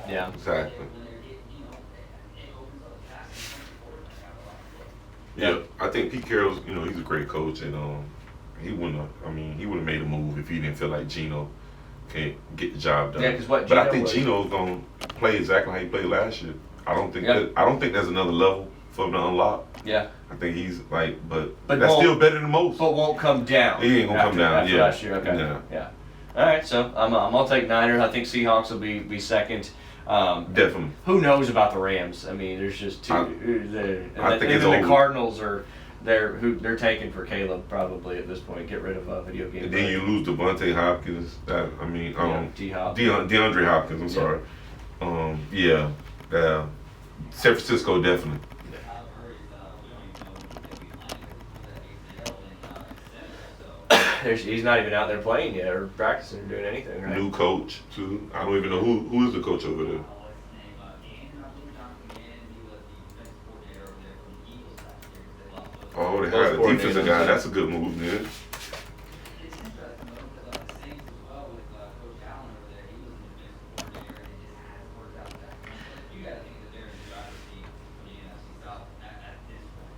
Yeah. Exactly. Yeah, I think Pete Carroll's, he's a great coach, and he wouldn't have. I mean, he would have made a move if he didn't feel like Gino can't get the job done. Yeah, 'cause what but I Gino think was- Gino's gonna play exactly how he played last year. I don't think Yeah. I don't think there's another level for him to unlock. Yeah. I think he's like, but But that's won't- still better than most. But won't come down. He ain't gonna come down, After yeah. last year. Okay. Yeah. Yeah. All right. So I'll take Niners. I think Seahawks will be second. Definitely. Who knows about the Rams? I mean, there's just two. I think it's the over. Cardinals are they're taking for Caleb probably at this point. Get rid of video game. And then you lose Devontae Hopkins. D-Hop. DeAndre Hopkins. I'm sorry. San Francisco definitely. He's not even out there playing yet or practicing or doing anything, right? New coach too. I don't even know who is the coach over there. Oh, they Both hired a defensive coordinators, guy. yeah. That's a good move, man.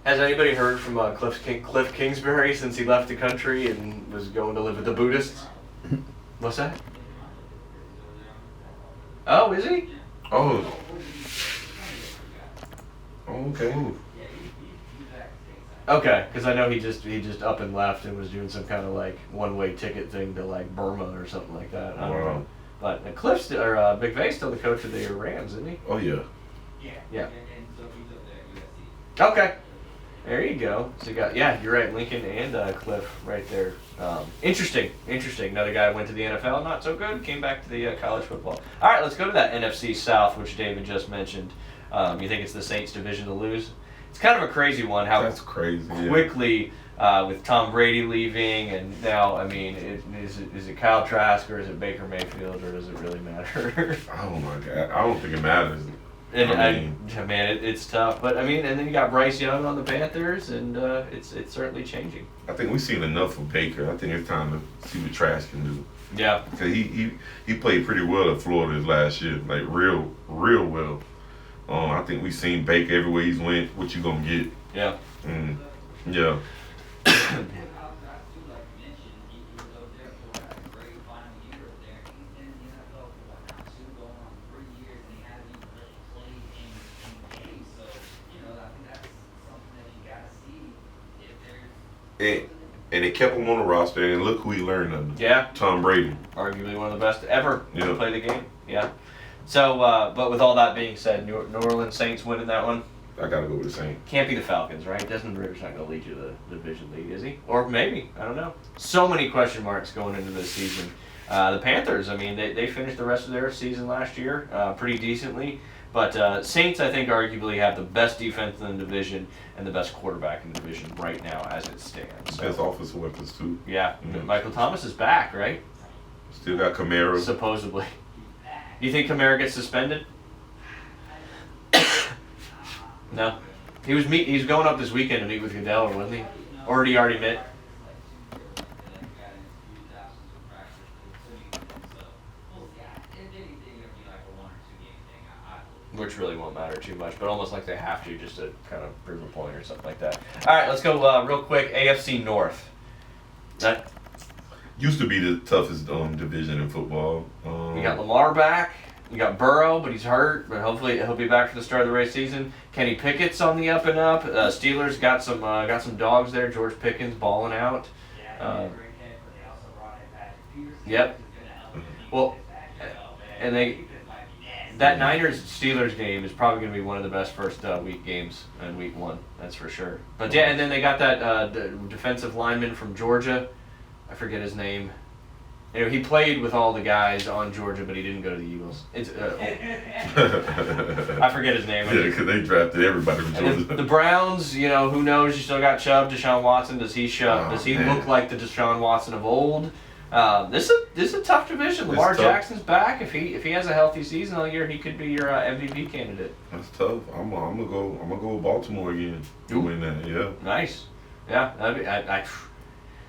Has anybody heard from Cliff Kingsbury since he left the country and was going to live with the Buddhists? What's that? Oh, is he? Oh. Okay. Okay, because I know he just up and left and was doing some kind of like one-way ticket thing to like Burma or something like that. I don't Wow. know. But Big Vay's still the coach of the Rams, isn't he? Oh yeah. Yeah. Okay. There you go. So you got you're right, Lincoln and Cliff right there. Interesting. Another guy went to the NFL, not so good. Came back to the college football. All right, let's go to that NFC South, which David just mentioned. You think it's the Saints' division to lose? It's kind of a crazy one. How That's crazy. Yeah. quickly with Tom Brady leaving, and now is it Kyle Trask or is it Baker Mayfield, or does it really matter? Oh my God. I don't think it matters. And I it's tough. But and then you got Bryce Young on the Panthers, and it's certainly changing. I think we've seen enough of Baker. I think it's time to see what Trask can do. Yeah. Cause he played pretty well at Florida his last year, like real well. I think we've seen Baker everywhere he's went. What you gonna get? Yeah. Yeah. And they kept him on the roster, and look who he learned under. Yeah. Tom Brady. Arguably one of the best ever Yeah. to play the game. Yeah. So, but with all that being said, New Orleans Saints winning that one. I gotta go with the Saints. Can't be the Falcons, right? Desmond Ritter's not going to lead you to the division lead, is he? Or maybe. I don't know. So many question marks going into this season. The Panthers, they finished the rest of their season last year pretty decently. But Saints, I think, arguably have the best defense in the division and the best quarterback in the division right now as it stands. Best offensive weapons too. Yeah. Mhm. Michael Thomas is back, right? Still got Kamara. Supposedly. You think Kamara gets suspended? No. He was going up this weekend to meet with Goodell, wasn't he? Or did he already met? Which really won't matter too much, but almost like they have to just to kind of prove a point or something like that. All right, let's go real quick. AFC North. That Used to be the toughest division in football. you got Lamar back. You got Burrow, but he's hurt. But hopefully he'll be back for the start of the race season. Kenny Pickett's on the up and up. Steelers got some dogs there. George Pickens balling out. Yep. Well, and that Niners Steelers game is probably going to be one of the best first week games in week one. That's for sure. But yeah, and then they got that defensive lineman from Georgia. I forget his name. He played with all the guys on Georgia, but he didn't go to the Eagles. It's I forget his name. Yeah, because they drafted everybody from And Georgia. the Browns, who knows? You still got Chubb, Deshaun Watson. Does he Oh, Does he man. look like the Deshaun Watson of old, This is a tough division. Lamar tough. Jackson's back. If he has a healthy season all year, he could be your MVP candidate. That's tough. I'm gonna go with Baltimore again to Ooh. win that. Yeah. Nice. Yeah, that'd be,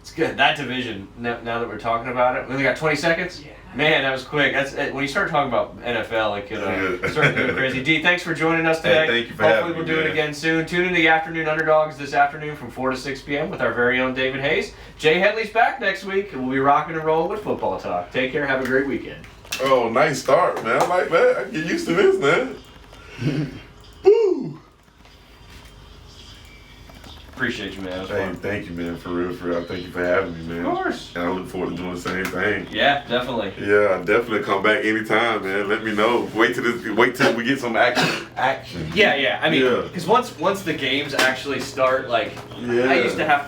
it's good. That division, now that we're talking about it, we only got 20 seconds? Yeah. Man, that was quick. That's when you start talking about NFL, it could Yeah. start to go crazy. D, thanks for joining us today. Hey, thank you for Hopefully having we'll me, do it man. again soon. Tune in to the Afternoon Underdogs this afternoon from 4 to 6 p.m. with our very own David Hayes. Jay Headley's back next week, and we'll be rocking and rolling with football talk. Take care. Have a great weekend. Oh, nice start, man. I like that. I get used to this, man. Woo! Appreciate you, man. It was Hey, fun. thank you, man. For real. Thank you for having me, man. Of course. And I look forward to doing the same thing. Yeah, definitely. Yeah, I'll definitely come back anytime, man. Let me know. Wait till we get some action. Yeah. I mean, Yeah. because once the games actually start, like Yeah. I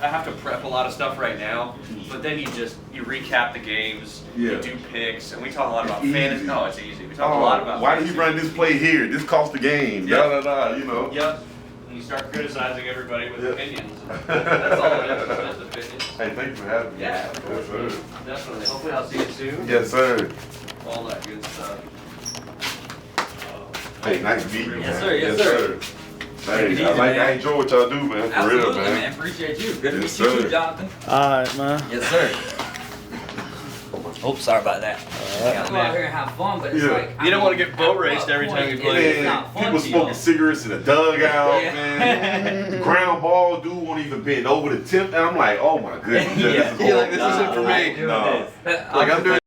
have to prep a lot of stuff right now, but then you recap the games, Yeah. you do picks, and we talk a lot about It's fantasy. easy. No, it's easy. We talk a lot about why did fantasy. you run this play here? This cost the game. Yeah. You know. Yep. And you start criticizing everybody with Yeah. opinions. That's all it is. It's just opinions. Hey, thank you for having me. Yeah, Yes, sir. definitely. Hopefully, I'll see you soon. Yes, sir. All that good stuff. Hey, nice to meet you, man. Yes, sir. Yes, sir. Hey, Take it I easy, like. man. I enjoy what y'all do, man. For Absolutely, real, man. Appreciate you. Good to Yes, meet you sir. too, Jonathan. Alright, man. Yes, sir. Oh, sorry about that. Gotta go out here and have fun, but it's Yeah. like You don't wanna mean, get boat at raced what every time point you is play. it Man, not fun people to smoking y'all? cigarettes in the dugout, Yeah. man. Ground ball, dude won't even bend over the tip, and I'm like, oh my goodness, Yeah. this is You're like, horrible. this isn't for me. Doing No. this. Like I'm doing